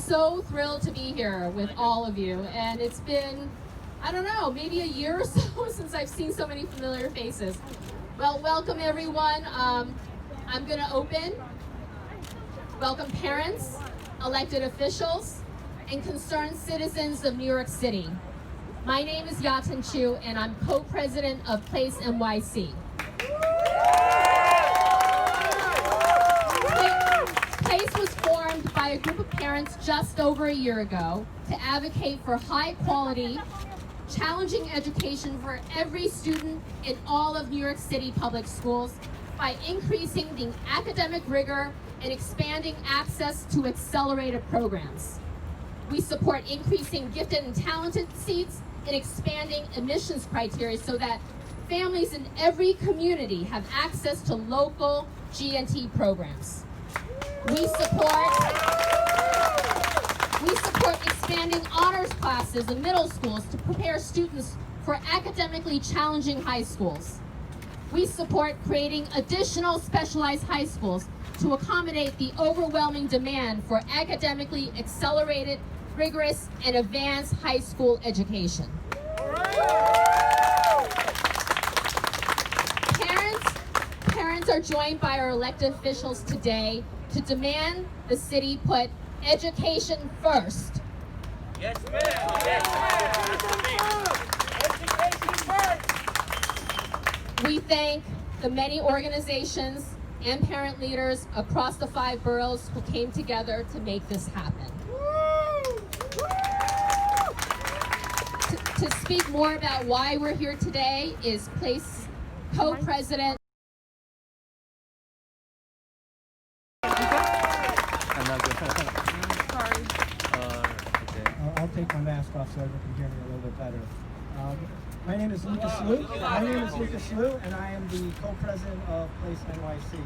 so thrilled to be here with all of you, and it's been, I don't know, maybe a year or so since I've seen so many familiar faces. Well, welcome everyone. I'm going to open. Welcome parents, elected officials, and concerned citizens of New York City. My name is Yatin Chu, and I'm co-president of PLACE NYC. PLACE was formed by a group of parents just over a year ago to advocate for high-quality, challenging education for every student in all of New York City public schools by increasing the academic rigor and expanding access to accelerated programs. We support increasing gifted and talented seats and expanding admissions criteria so that families in every community have access to local G&T programs. We support expanding honors classes in middle schools to prepare students for academically challenging high schools. We support creating additional specialized high schools to accommodate the overwhelming demand for academically accelerated, rigorous, and advanced high school education. Parents are joined by our elected officials today to demand the city put education first. Yes, ma'am. Yes, ma'am. Education first. We thank the many organizations and parent leaders across the 5 boroughs who came together to make this happen. To speak more about why we're here today is PLACE co-president. I'll take my mask off so everyone can hear me a little bit better. My name is Lucas Slew. And I am the co-president of PLACE NYC.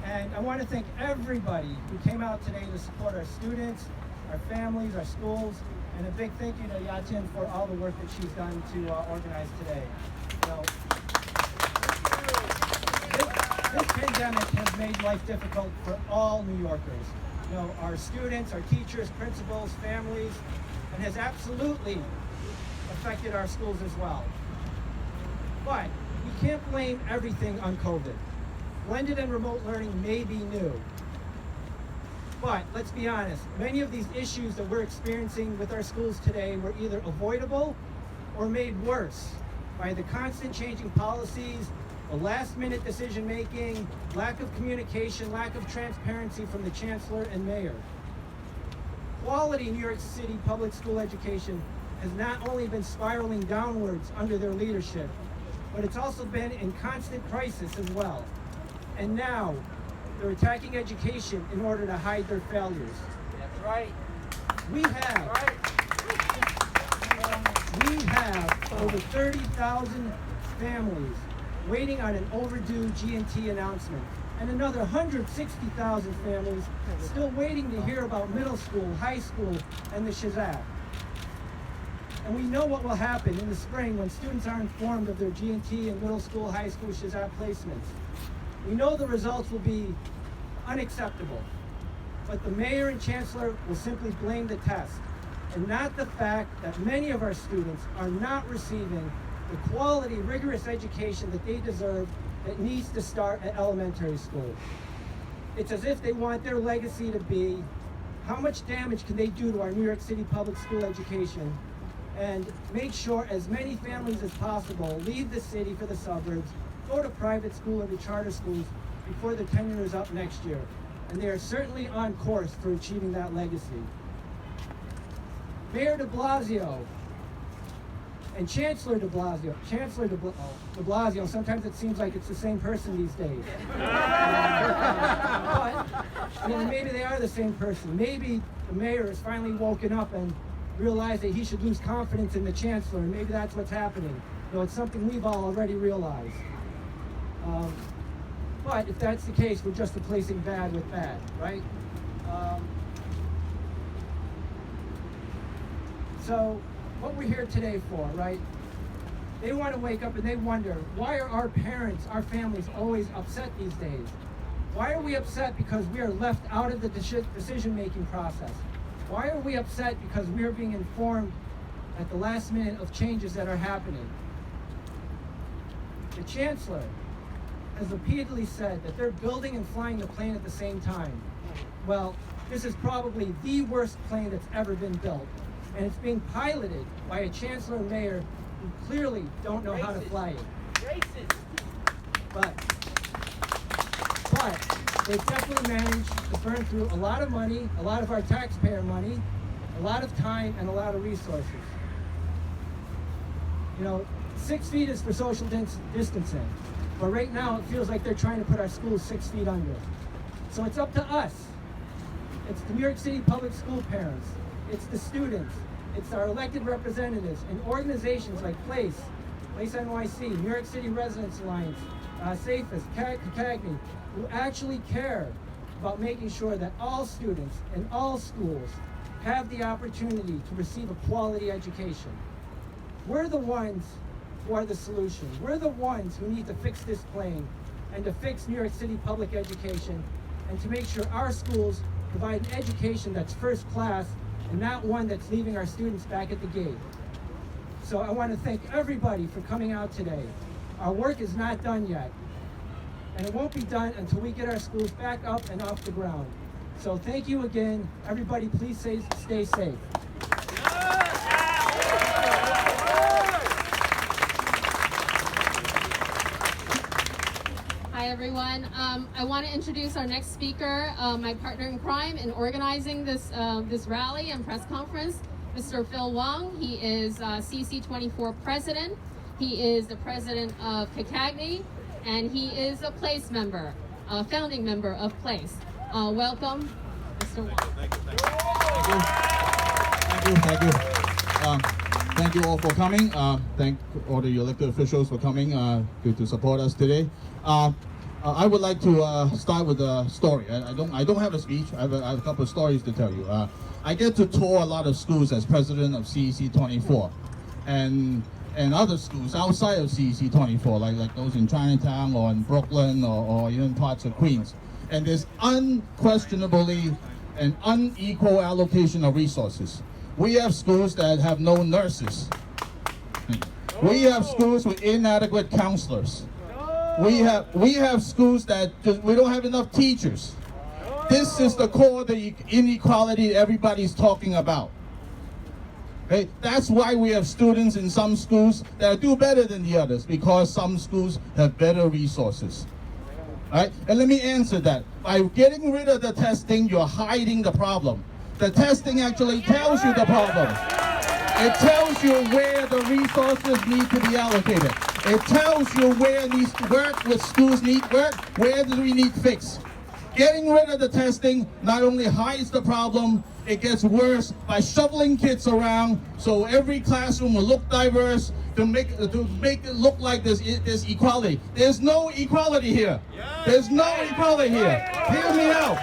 And I want to thank everybody who came out today to support our students, our families, our schools, and a big thank you to Yatin for all the work that she's done to organize today. This pandemic has made life difficult for all New Yorkers. Our students, our teachers, principals, families, and has absolutely affected our schools as well. But we can't blame everything on COVID. Blended and remote learning may be new. But let's be honest, many of these issues that we're experiencing with our schools today were either avoidable or made worse by the constant changing policies, the last-minute decision-making, lack of communication, lack of transparency from the chancellor and mayor. Quality New York City public school education has not only been spiraling downwards under their leadership, but it's also been in constant crisis as well. And now, they're attacking education in order to hide their failures. That's right. We have over 30,000 families waiting on an overdue G&T announcement, and another 160,000 families still waiting to hear about middle school, high school, and the SHsAT. And we know what will happen in the spring when students are informed of their G&T and middle school, high school SHsAT placements. We know the results will be unacceptable, but the mayor and chancellor will simply blame the test, and not the fact that many of our students are not receiving the quality, rigorous education that they deserve that needs to start at elementary school. It's as if they want their legacy to be, how much damage can they do to our New York City public school education, and make sure as many families as possible leave the city for the suburbs, go to private school or to charter schools before their tenure is up next year. And they are certainly on course for achieving that legacy. Mayor de Blasio and Chancellor de Blasio, sometimes it seems like it's the same person these days. But maybe they are the same person. Maybe the mayor has finally woken up and realized that he should lose confidence in the chancellor, and maybe that's what's happening. It's something we've all already realized. But if that's the case, we're just replacing bad with bad, right? So what we're here today for, right? They want to wake up and they wonder, why are our parents, our families always upset these days? Why are we upset because we are left out of the decision-making process? Why are we upset? Because we are being informed at the last minute of changes that are happening. The Chancellor has repeatedly said that they're building and flying the plane at the same time. Well, this is probably the worst plane that's ever been built. And it's being piloted by a Chancellor and Mayor who clearly don't know how to fly it. Racist. But they've definitely managed to burn through a lot of money, a lot of our taxpayer money, a lot of time, and a lot of resources. You know, 6 feet is for social distancing, but right now it feels like they're trying to put our schools 6 feet under. So it's up to us. It's the New York City public school parents, it's the students, it's our elected representatives, and organizations like PLACE NYC, New York City Residents Alliance, SAFES, CAGNY, who actually care about making sure that all students in all schools have the opportunity to receive a quality education. We're the ones who are the solution. We're the ones who need to fix this plane and to fix New York City public education and to make sure our schools provide an education that's first class and not one that's leaving our students back at the gate. So I want to thank everybody for coming out today. Our work is not done yet, and it won't be done until we get our schools back up and off the ground. So thank you again. Everybody, please stay safe. Hi everyone. I want to introduce our next speaker, my partner in crime in organizing this rally and press conference, Mr. Phil Wong. He is CC24 president. He is the president of CAGNY, and he is a PLACE member, founding member of PLACE. Welcome, Mr. Wong. Thank you all for coming. Thank all the elected officials for coming to support us today. I would like to start with a story. I don't have a speech. I have a couple of stories to tell you. I get to tour a lot of schools as president of CEC 24, and other schools outside of CEC 24, like those in Chinatown or in Brooklyn or even parts of Queens. And there's unquestionably an unequal allocation of resources. We have schools that have no nurses. We have schools with inadequate counselors. We have schools that we don't have enough teachers. This is the core of the inequality everybody's talking about. Okay? That's why we have students in some schools that do better than the others, because some schools have better resources. Right? And let me answer that. By getting rid of the testing, you're hiding the problem. The testing actually tells you the problem. It tells you where the resources need to be allocated. It tells you where these schools need work, where do we need fix. Getting rid of the testing not only hides the problem, it gets worse by shoveling kids around so every classroom will look diverse to make it look like there's equality. There's no equality here. There's no equality here. Hear me out.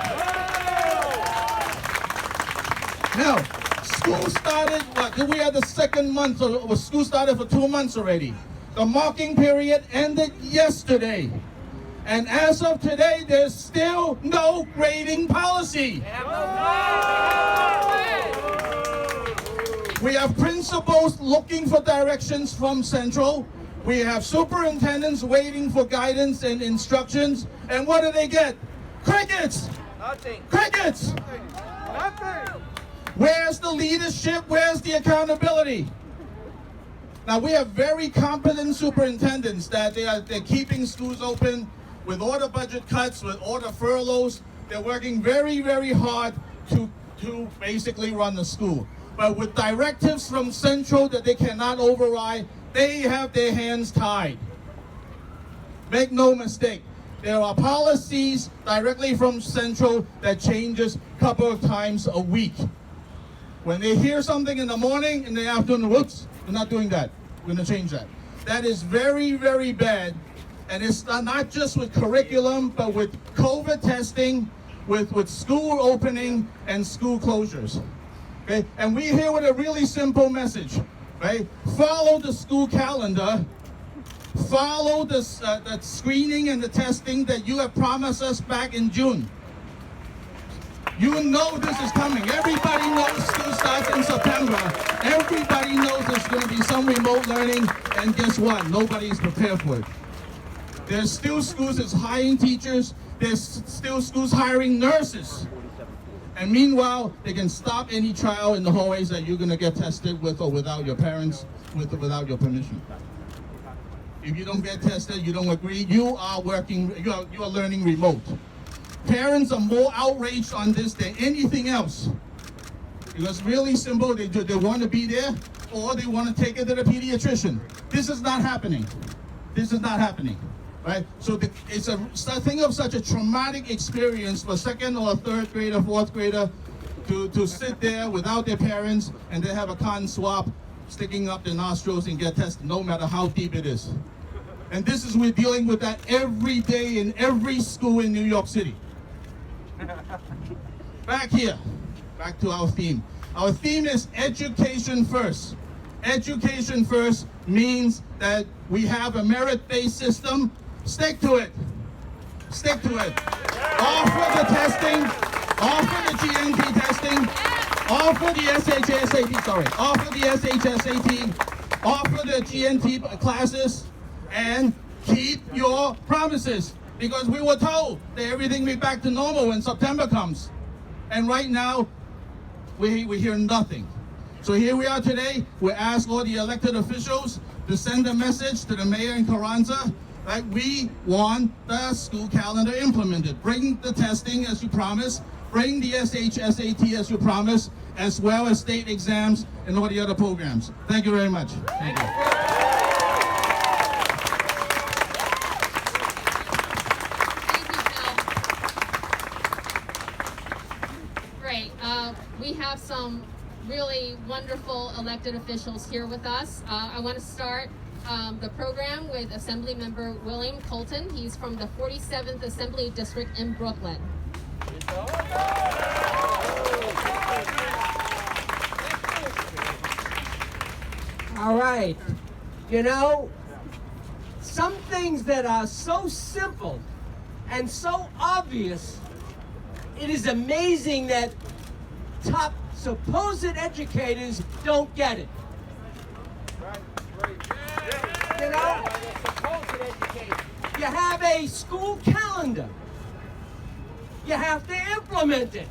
Now, school started, we are the second month, or school started for 2 months already. The marking period ended yesterday. And as of today, there's still no grading policy. We have principals looking for directions from Central. We have superintendents waiting for guidance and instructions. And what do they get? Crickets! Nothing. Crickets! Nothing. Where's the leadership? Where's the accountability? Now, we have very competent superintendents that they're keeping schools open with all the budget cuts, with all the furloughs. They're working very, very hard to basically run the school. But with directives from Central that they cannot override, they have their hands tied. Make no mistake, there are policies directly from Central that changes a couple of times a week. When they hear something in the morning, in the afternoon, whoops, we're not doing that. We're going to change that. That is very, very bad. And it's not just with curriculum, but with COVID testing, with school opening and school closures. Okay? And we're here with a really simple message. Right? Follow the school calendar. Follow the screening and the testing that you have promised us back in June. You know this is coming. Everybody knows school starts in September. Everybody knows there's going to be some remote learning, and guess what? Nobody's prepared for it. There's still schools that's hiring teachers. There's still schools hiring nurses. And meanwhile, they can stop any trial in the hallways that you're going to get tested with or without your parents, without your permission. If you don't get tested, you don't agree, you are learning remote. Parents are more outraged on this than anything else. Because really simple, they want to be there, or they want to take it to the pediatrician. This is not happening. This is not happening, right? So it's a thing of such a traumatic experience for second or third grader, fourth grader, to sit there without their parents and they have a cotton swab sticking up their nostrils and get tested, no matter how deep it is. And we're dealing with that every day in every school in New York City. Back to our theme. Our theme is education first. Education first means that we have a merit-based system. Stick to it. Stick to it. Offer the testing, offer the GNT testing, offer the SHSAT, offer the SHSAT, offer the GNT classes, and keep your promises. Because we were told that everything will be back to normal when September comes. And right now, we hear nothing. So here we are today. We ask all the elected officials to send a message to the mayor in Carranza that we want the school calendar implemented. Bring the testing as you promised. Bring the SHSAT as you promised, as well as state exams and all the other programs. Thank you very much. Thank you. We have some really wonderful elected officials here with us. I want to start the program with Assembly Member William Colton. He's from the 47th Assembly District in Brooklyn. All right. You know, some things that are so simple and so obvious, it is amazing that top supposed educators don't get it. You know, you have a school calendar. You have to implement it.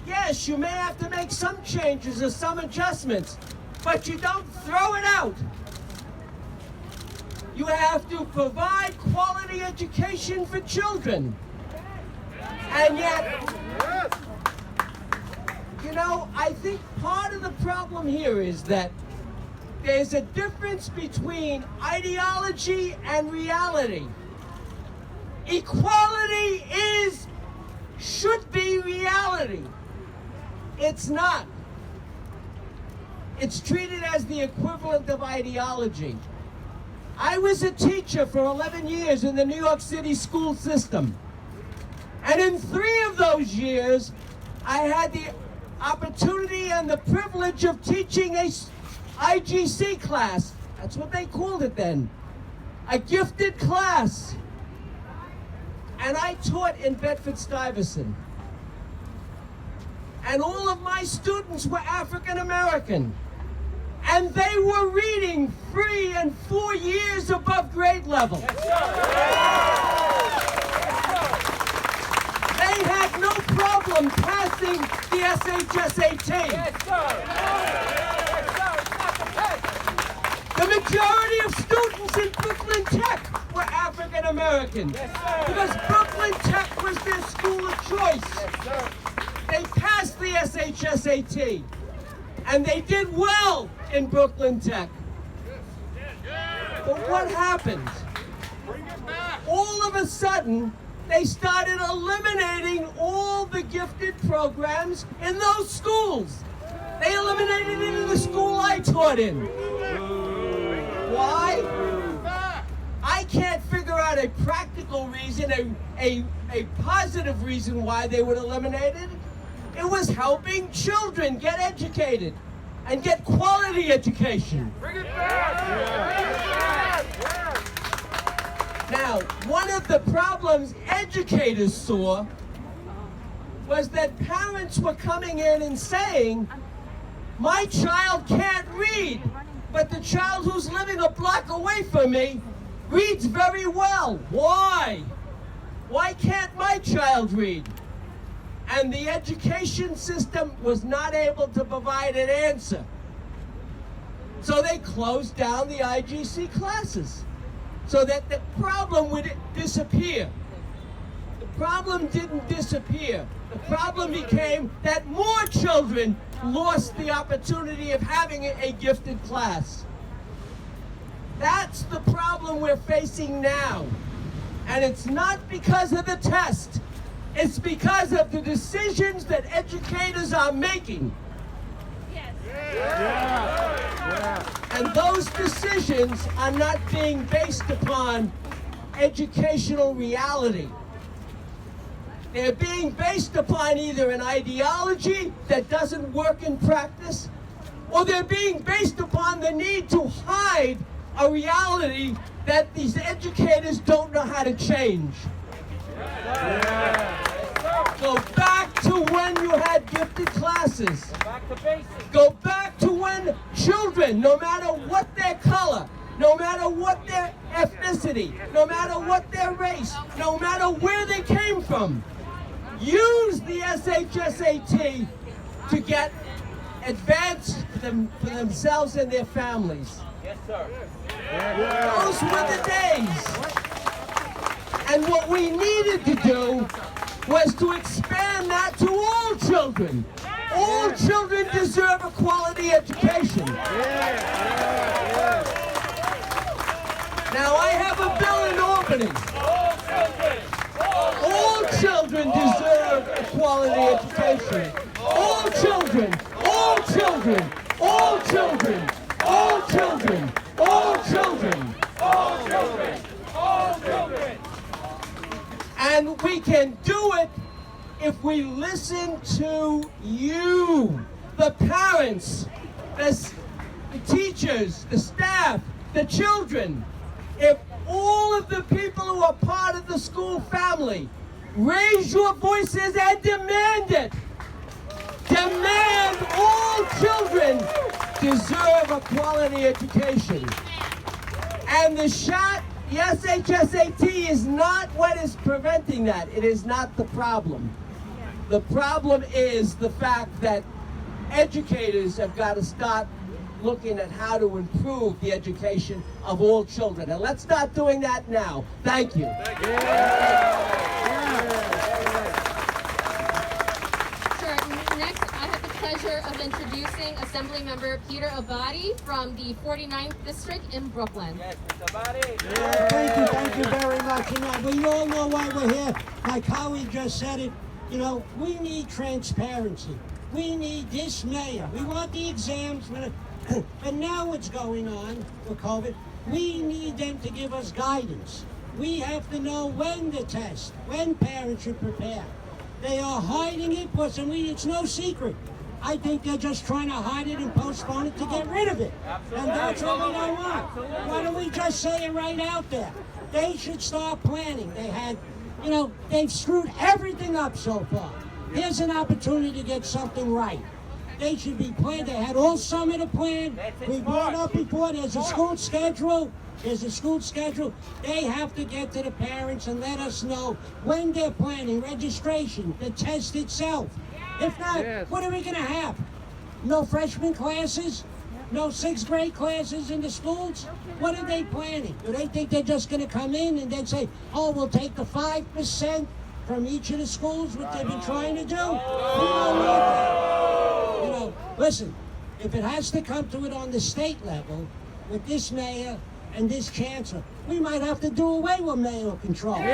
Yes, you may have to make some changes or some adjustments, but you don't throw it out. You have to provide quality education for children. And yet, you know, I think part of the problem here is that there's a difference between ideology and reality. Equality should be reality. It's not. It's treated as the equivalent of ideology. I was a teacher for 11 years in the New York City school system. And in 3 of those years, I had the opportunity and the privilege of teaching a IGC class. That's what they called it then. A gifted class. And I taught in Bedford-Stuyvesant. And all of my students were African American. And they were reading 3 and 4 years above grade level. They had no problem passing the SHSAT. The majority of students in Brooklyn Tech were African American because Brooklyn Tech was their school of choice. They passed the SHSAT and they did well in Brooklyn Tech. But what happened? All of a sudden, they started eliminating all the gifted programs in those schools. They eliminated it in the school I taught in. Why? I can't figure out a practical reason, a positive reason why they would eliminate it. It was helping children get educated and get quality education. Bring it back! Now, one of the problems educators saw was that parents were coming in and saying, my child can't read, but the child who's living a block away from me reads very well. Why? Why can't my child read? And the education system was not able to provide an answer. So they closed down the IGC classes so that the problem would disappear. The problem didn't disappear. The problem became that more children lost the opportunity of having a gifted class. That's the problem we're facing now. And it's not because of the test. It's because of the decisions that educators are making. And those decisions are not being based upon educational reality. They're being based upon either an ideology that doesn't work in practice, or they're being based upon the need to hide a reality that these educators don't know how to change. Go back to when you had gifted classes. Go back to when children, no matter what their color, no matter what their ethnicity, no matter what their race, no matter where they came from, use the SHSAT to get advanced for themselves and their families. Yes, sir. Those were the days. And what we needed to do was to expand that to all children. All children deserve a quality education. Now I have a bill in Albany. All children deserve a quality education. All children, all children, all children, all children, all children, all children, all children. And we can do it if we listen to you, the parents, the teachers, the staff, the children. If all of the people who are part of the school family raise your voices and demand it. Demand all children deserve a quality education. And the Shsat, the SHSAT is not what is preventing that. It is not the problem. The problem is the fact that educators have got to start looking at how to improve the education of all children. And let's start doing that now. Thank you. Sure. Next, I have the pleasure of introducing Assemblymember Peter Abadi from the 49th District in Brooklyn. Yes, Mr. Abadi. Thank you very much. You know, we all know why we're here. My colleague just said it. You know, we need transparency. We need this mayor. We want the exams. But now what's going on with COVID, we need them to give us guidance. We have to know when to test, when parents should prepare. They are hiding it because it's no secret. I think they're just trying to hide it and postpone it to get rid of it. And that's what we don't want. Why don't we just say it right out there? They should start planning. They had, you know, they've screwed everything up so far. Here's an opportunity to get something right. They should be planned. They had all summer to plan. We brought up before, there's a school schedule. There's a school schedule. They have to get to the parents and let us know when they're planning, registration, the test itself. If not, what are we going to have? No freshman classes? No sixth grade classes in the schools? What are they planning? Do they think they're just going to come in and then say, oh, we'll take the 5% from each of the schools, what they've been trying to do? We don't need that. You know, listen, if it has to come to it on the state level, with this mayor and this chancellor, we might have to do away with mayoral control. What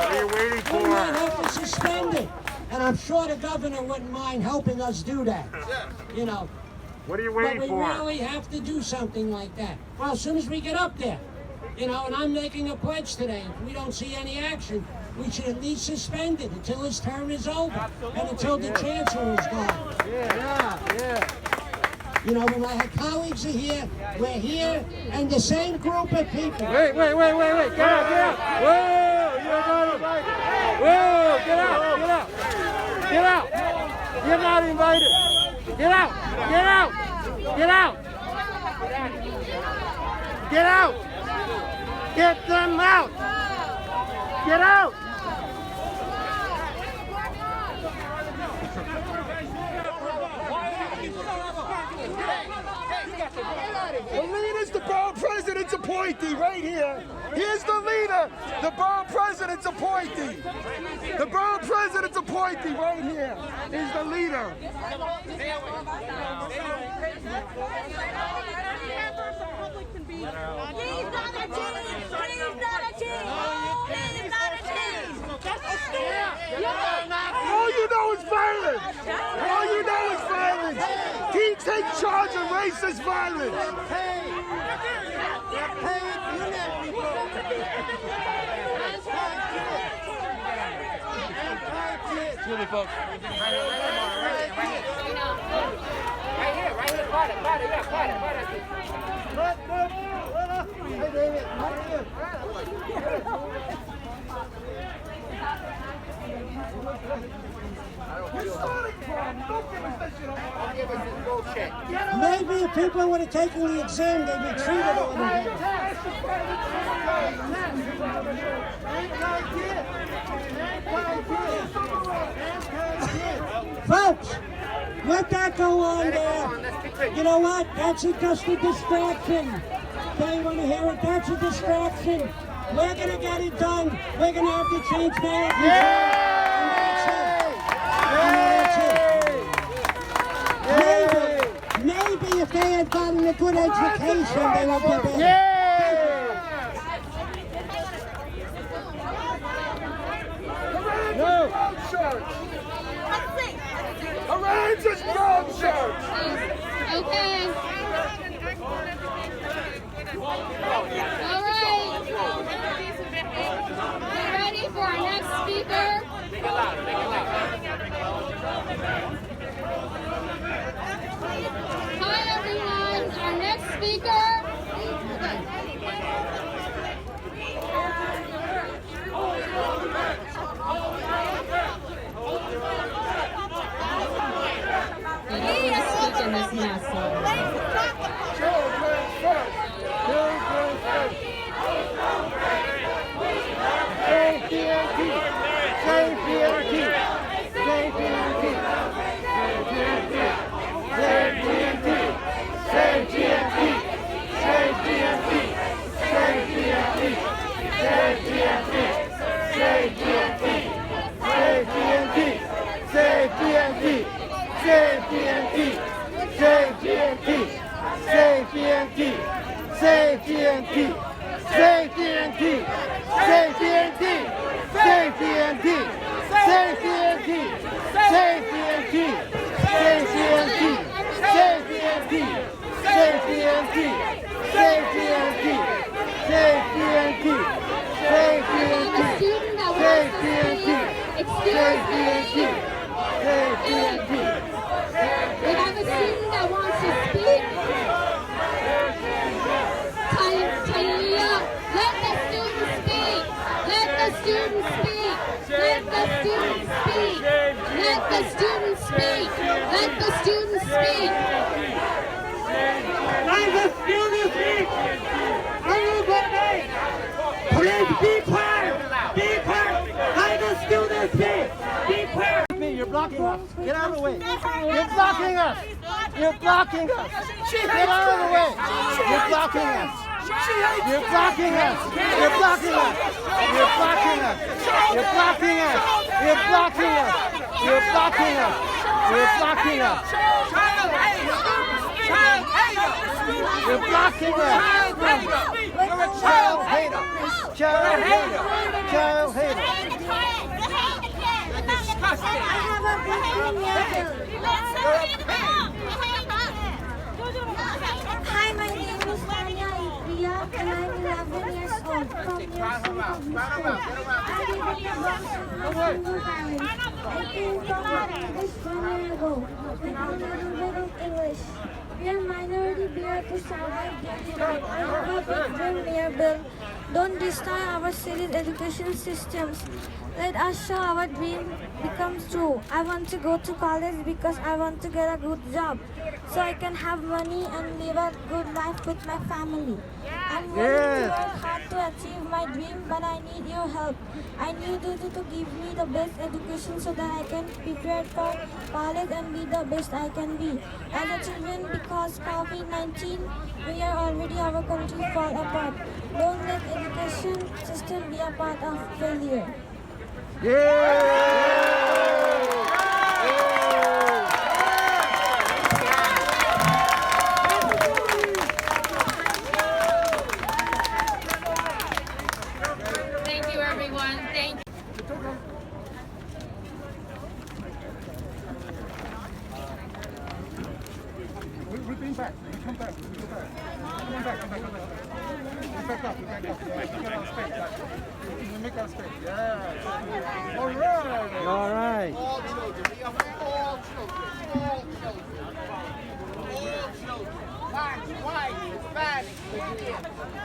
are you waiting We might for? have to suspend it. And I'm sure the governor wouldn't mind helping us do that. You know, What are you but waiting we for? really have to do something like that. Well, as soon as we get up there, you know, and I'm making a pledge today, if we don't see any action, we should at least suspend it until his term is over and until the chancellor is gone. You know, when my colleagues are here, we're here, and the same group of people. Wait. Get out. Whoa, Whoa, get out, get out. Get out. You're not invited. Get out. Get out. Get out. Get out. Get them out. Get out. The leader's the borough president's appointee right here. Here's the leader, the borough president's appointee. The borough president's appointee right here is the leader. All you know is violence. All you know is violence. He takes charge of racist violence. Excuse me, folks. Right here. Quiet it. Hey, David. Maybe if people would have taken the exam, they'd be treated over here. Folks, let that go on there. You know what? That's just a distraction. They want to hear it. That's a distraction. We're going to get it done. We're going to have to change mayor. Maybe if they had gotten a good education, they would be better. Arrange his brown shirt. Okay. All right. Get ready for our next speaker. Hi, everyone. Our next speaker. They don't want to speak in this mess. We have a student that wants to speak. Tanya, let the student speak. Let the student speak. Let the student speak. Let the student speak. Let the student speak. Let the student speak. Everybody, please be quiet. Be quiet. Let the student speak. Be quiet. You're blocking us. Get out of the way. You're blocking us. You're blocking us. Get out of the way. You're blocking us. You're blocking us. You're blocking us. You're blocking us. You're blocking us. You're blocking us. You're blocking us. You're blocking us. You're blocking us. You're a child hater. Child hater. Child hater. Hi, my name is Tanya Ipia, and I'm 11 years old from your school. I live in the Bronx, New Harlem. I came from this 1 year ago, and I learned a little English. We are minority, we are to survive daily life. I have a big dream, Mayor Bill. Don't destroy our city's education systems. Let us show our dream becomes true. I want to go to college because I want to get a good job, so I can have money and live a good life with my family. I'm willing to work hard to achieve my dream, but I need your help. I need you to give me the best education so that I can prepare for college and be the best I can be. As a children, because COVID-19, we are already our country fall apart. Don't let education system be a part of failure. Thank you, everyone. Thank you. We're being back. We come back. We go back. Come back. Come back. Come back. We back up. We back up. We make our space. We make our space. Yeah. All right. All right. All children. We have all children. All children. All children. Black, white, Hispanic, Indian.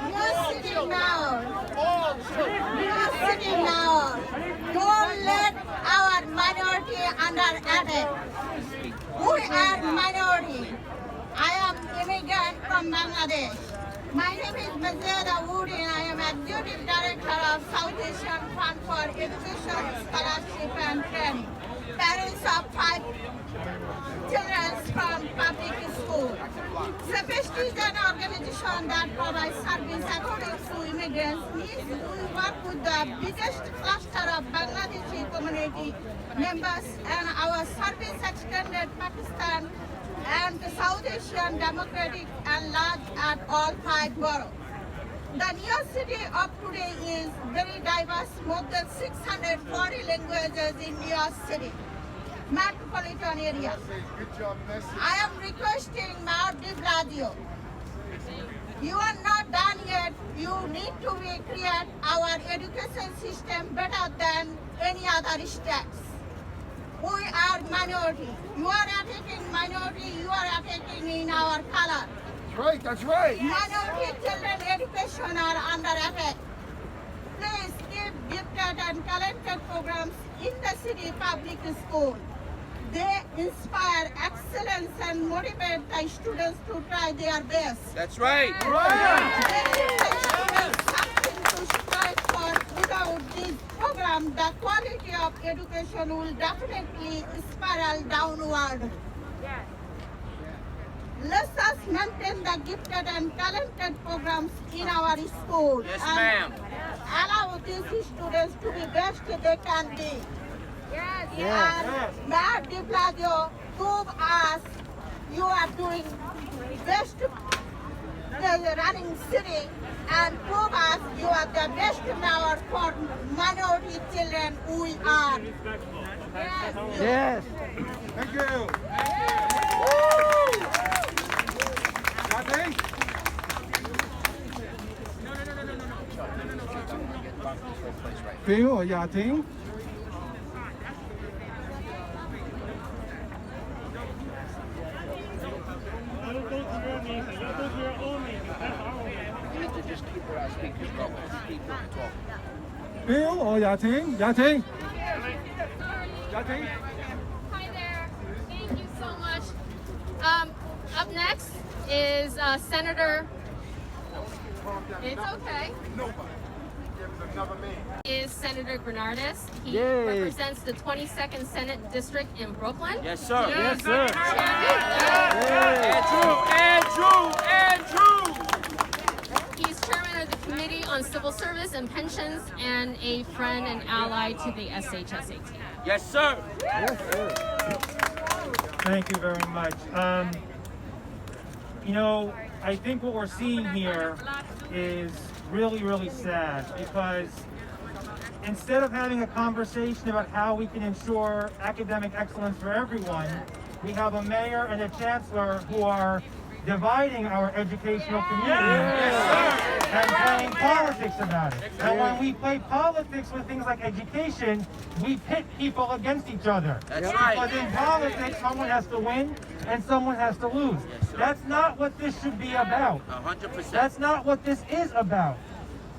You're sitting down. All children. You're sitting down. Don't let our minority under attack. We are minority. I am immigrant from Bangladesh. My name is Mazeda Woody and I am Executive Director of South Asian Fund for Education, Scholarship and Training. Parents of 5 children from public school. SHSAT is an organization that provides service according to immigrants' needs. We work with the biggest cluster of Bangladeshi community members and our service extended Pakistan and the South Asian Democratic and large at all 5 boroughs. The New York City of today is very diverse, more than 640 languages in New York City metropolitan area. I am requesting Maude Marin. You are not done yet. You need to create our education system better than any other states. We are minority. You are attacking minority. You are attacking in our color. That's right. That's right. Minority children education are under attack. Please give gifted and talented programs in the city public school. They inspire excellence and motivate the students to try their best. That's right. They give the students something to strive for. Without this program, the quality of education will definitely spiral downward. Let us maintain the gifted and talented programs in our school. Yes, and ma'am. allow these students to be best they can be. Yes. And Mayor de Blasio, prove us you are doing best running city and prove us you are the best mayor for minority children we are. Yes. Thank you. Nothing? Phil or Yating? Phil or Yating? Yating? Yating? Hi there. Thank you so much. Up next is Senator. It's okay. Is Senator Grenardis. He Yay. represents the 22nd Senate District in Brooklyn. Yes, sir. Yes, sir. Andrew. He's chairman of the Committee on Civil Service and Pensions and a friend and ally to the SHSAT. Yes, sir. Yes, sir. Thank you very much. I think what we're seeing here is really, really sad because instead of having a conversation about how we can ensure academic excellence for everyone, we have a mayor and a chancellor who are dividing our educational community and playing politics about it. And when we play politics with things like education, we pit people against each other. That's right. Because in politics, someone has to win and someone has to lose. That's not what this should be about. 100%. That's not what this is about.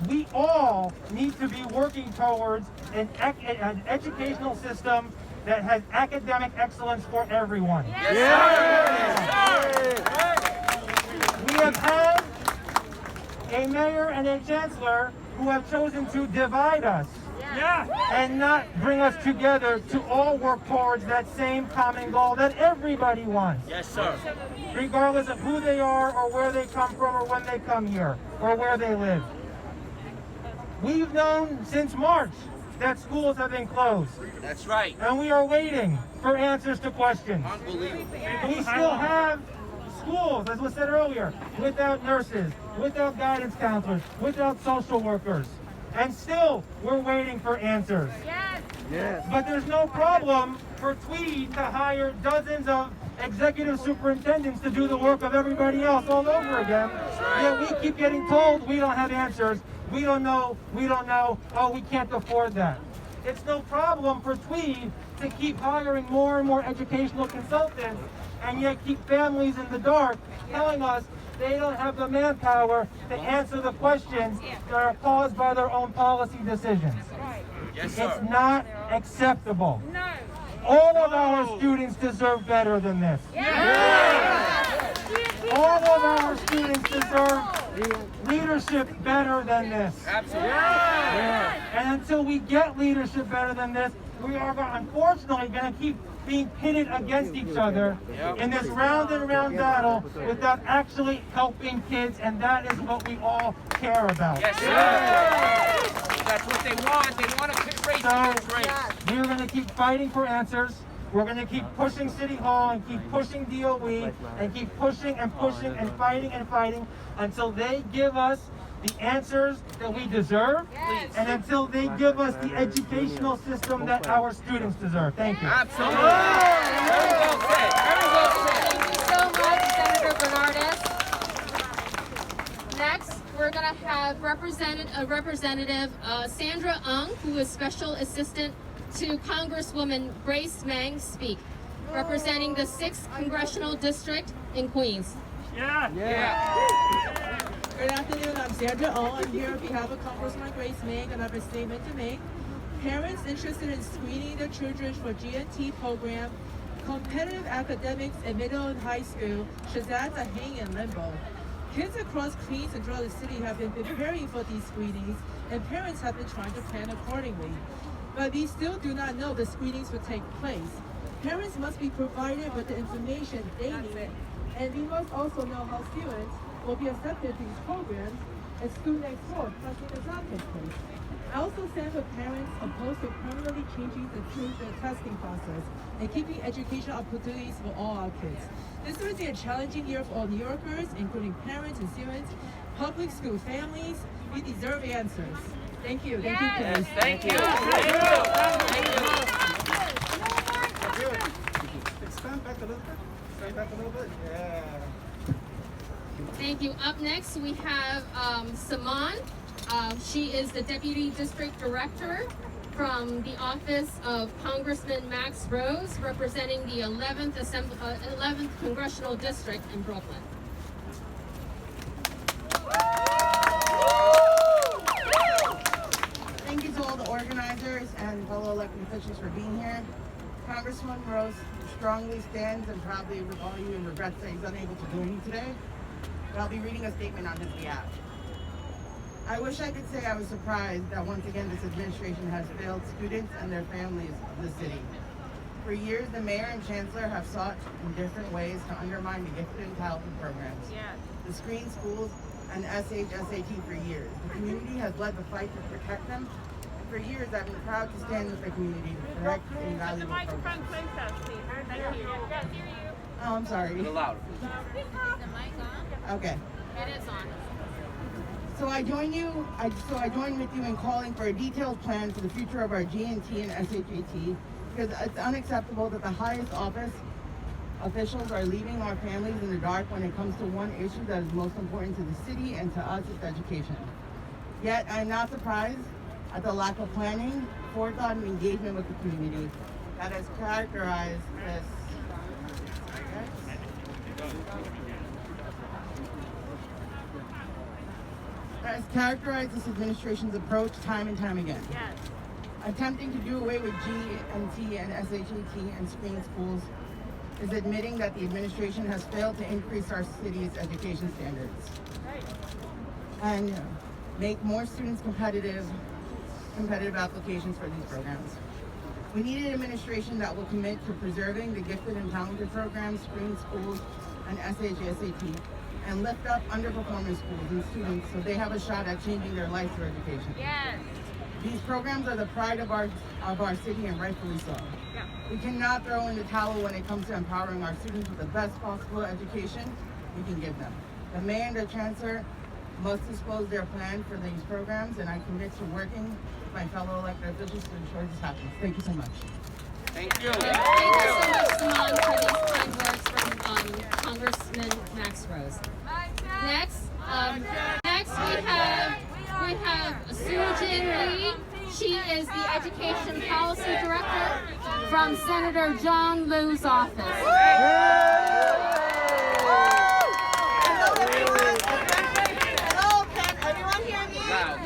We all need to be working towards an educational system that has academic excellence for everyone. We have had a mayor and a chancellor who have chosen to divide us and not bring us together to all work towards that same common goal that everybody wants. Yes, sir. Regardless of who they are or where they come from or when they come here or where they live. We've known since March that schools have been closed. That's right. And we are waiting for answers to questions. Unbelievable. We still have schools, as was said earlier, without nurses, without guidance counselors, without social workers. And still, we're waiting for answers. Yes. But there's no problem for Tweed to hire dozens of executive superintendents to do the work of everybody else all over again. Yet we keep getting told we don't have answers. We don't know, oh, we can't afford that. It's no problem for Tweed to keep hiring more and more educational consultants and yet keep families in the dark, telling us they don't have the manpower to answer the questions that are caused by their own policy decisions. Yes, sir. It's not acceptable. All of our students deserve better than this. All of our students deserve leadership better than this. Absolutely. And until we get leadership better than this, we are unfortunately going to keep being pitted against each other in this round and round battle without actually helping kids, and that is what we all care about. Yes, sir. That's what they want. They want to pick race against race. We're going to keep fighting for answers. We're going to keep pushing City Hall and keep pushing DOE and keep pushing and pushing and fighting until they give us the answers that we deserve and until they give us the educational system that our students deserve. Thank you. Absolutely. Very well said. Very well said. Thank you so much, Senator Grenardis. Next, we're going to have Representative Sandra Ung, who is Special Assistant to Congresswoman Grace Meng speak, representing the 6th Congressional District in Queens. Good afternoon, I'm Sandra Oh. I'm here on behalf of Congresswoman Grace Meng, and I have a statement to make. Parents interested in screening their children for GNT program, competitive academics in middle and high school, SHsAT are hanging in limbo. Kids across Queens and throughout the city have been preparing for these screenings, and parents have been trying to plan accordingly. But we still do not know the screenings will take place. Parents must be provided with the information they need, and we must also know how students will be accepted to these programs and school next door testing does not take place. I also stand with parents opposed to permanently changing the testing process and keeping educational opportunities for all our kids. This will be a challenging year for all New Yorkers, including parents and students, public school families. We deserve answers. Thank you. Thank you, guys. Thank you. Thank you. Stand back a little bit. Stand back a little bit. Yeah. Thank you. Up next, we have Saman. She is the Deputy District Director from the office of Congressman Max Rose, representing the 11th Congressional District in Brooklyn. Thank you to all the organizers and fellow elected officials for being here. Congressman Rose strongly stands and proudly with all you and regrets that he's unable to join you today. But I'll be reading a statement on his behalf. I wish I could say I was surprised that once again this administration has failed students and their families of the city. For years, the mayor and chancellor have sought in different ways to undermine the gifted and talented programs. The screen schools and SHSAT for years. The community has led the fight to protect them. And for years, I've been proud to stand with the community to protect invaluable programs. Oh, I'm sorry. A little louder. Okay. It is on. So I join with you in calling for a detailed plan for the future of our GNT and SHAT, because it's unacceptable that the highest office officials are leaving our families in the dark when it comes to one issue that is most important to the city and to us, it's education. Yet I'm not surprised at the lack of planning, forethought, and engagement with the community that has characterized this. has characterized this administration's approach time and time again. Attempting to do away with GNT and SHAT and screening schools is admitting that the administration has failed to increase our city's education standards and make more students competitive applications for these programs. We need an administration that will commit to preserving the gifted and talented programs, screening schools, and SHSAT, and lift up underperforming schools and students so they have a shot at changing their life through education. Yes. These programs are the pride of our city, and rightfully so. Yeah. We cannot throw in the towel when it comes to empowering our students with the best possible education we can give them. The mayor and the chancellor must disclose their plan for these programs, and I commit to working with my fellow elected officials to ensure this happens. Thank you so much. Thank you. Thank you so much, Simone, for these kind words from Congressman Max Rose. Next we have Sujin Lee. She is the Education Policy Director from Senator John Liu's office. Hello, everyone. Hello, can everyone hear me? Loud.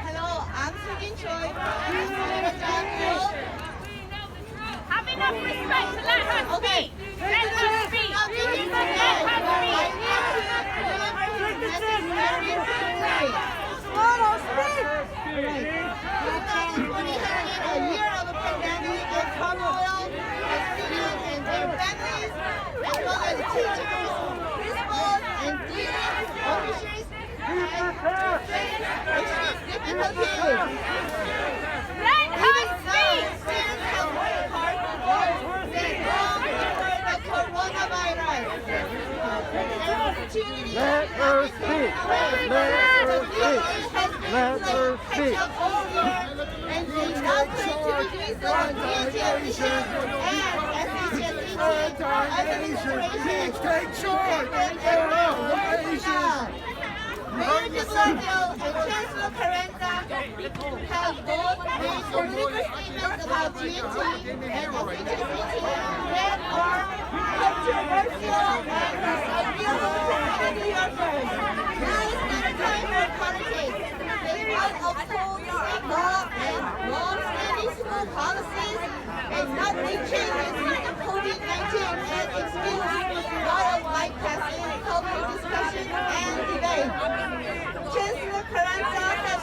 Hello, I'm Sujin Choi from Senator John Liu. Have enough respect to let her speak. Let her speak. A year of a pandemic and turmoil for students and their families, as well as teachers, principals, and students, officials, and faced difficulties. Let her speak. Students have worked hard to stay home for the coronavirus. An opportunity Let her speak. Let her speak. Let her speak. And they now claim to be doing so on DHS and SHSAT administration. Take charge. Mayor de Blasio and Chancellor Carranza have both made political statements about GNT and SHSAT that are controversial and unreasonable to New Yorkers. Now is not a time for politics. They must uphold state law and long-standing school policies and not make changes due to COVID-19 and excuse while bypassing public discussion and debate. Chancellor Carranza has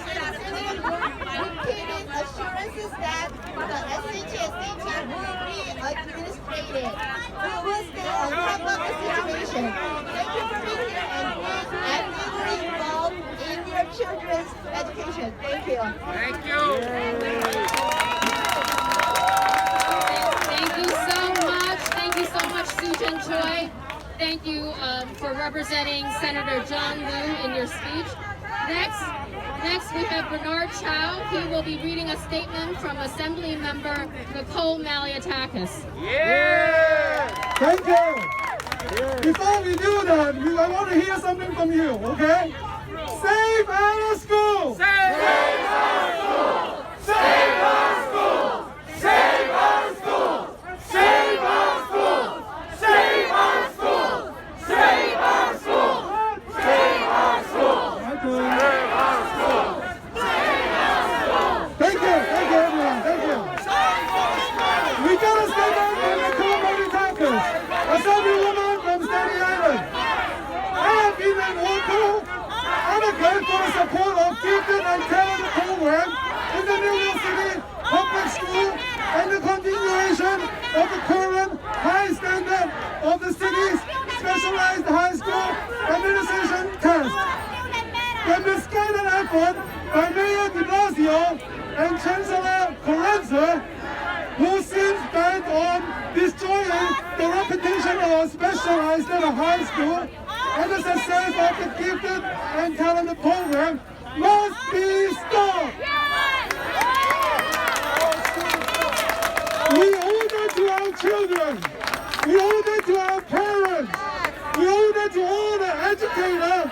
repeated assurances that the SHSAT will be administrated. We will stay on top of the situation. Thank you for being here and being actively involved in your children's education. Thank you. Thank you. Thank you so much, Sujin Choi. Thank you for representing Senator John Liu in your speech. Next we have Bernard Chow. He will be reading a statement from Assembly Member Nicole Malliotakis. Yeah! Thank you. Before we do that, I want to hear something from you, okay? Save our school! Save our school! Save our school! Save our school! Save our school! Save our school! Save our school! Save our school! Save our school! Save our school! Thank you everyone, thank you. We got a statement from the Commonwealth Talkers, Assemblywoman from Staten Island. I have been an vocal advocate for the support of gifted and talented program in the New York City public school and the continuation of the current high standard of the city's specialized high school administration test. The misguided effort by Mayor de Blasio and Chancellor Carranza, who seems bent on destroying the reputation of our specialized high school and the success of the gifted and talented program, must be stopped. We owe that to our children. We owe that to our parents. We owe that to all the educators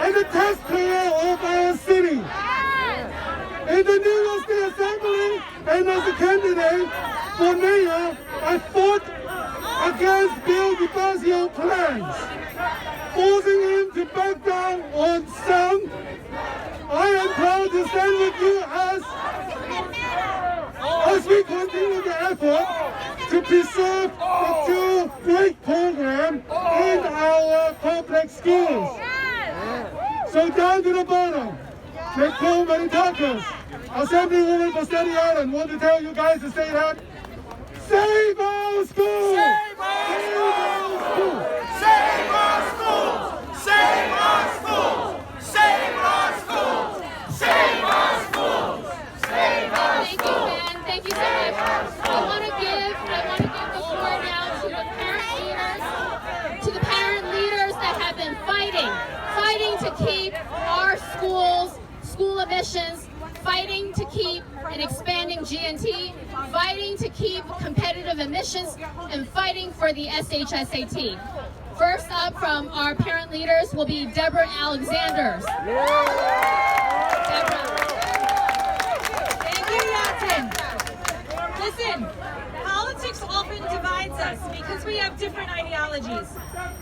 and the taxpayer of our city. In the New York State Assembly and as a candidate for mayor, I fought against Bill de Blasio plans, forcing him to back down and unsung. I am proud to stand with you as we continue the effort to preserve the two great programs in our public schools. So down to the bottom, Nicole Manitakis, Assemblywoman for Staten Island, want to tell you guys to say that. Save our schools! Save our schools! Save our schools! Save our schools! Save our schools! Save our schools! Save our schools! Thank you, Ben. Thank you so much. I want to give the floor now to the parent leaders that have been fighting to keep our school admissions, fighting to keep an expanding GNT, fighting to keep competitive admissions, and fighting for the SHSAT. First up from our parent leaders will be Deborah Alexanders. Deborah. Thank you, Yatin. Listen, politics often divides us because we have different ideologies.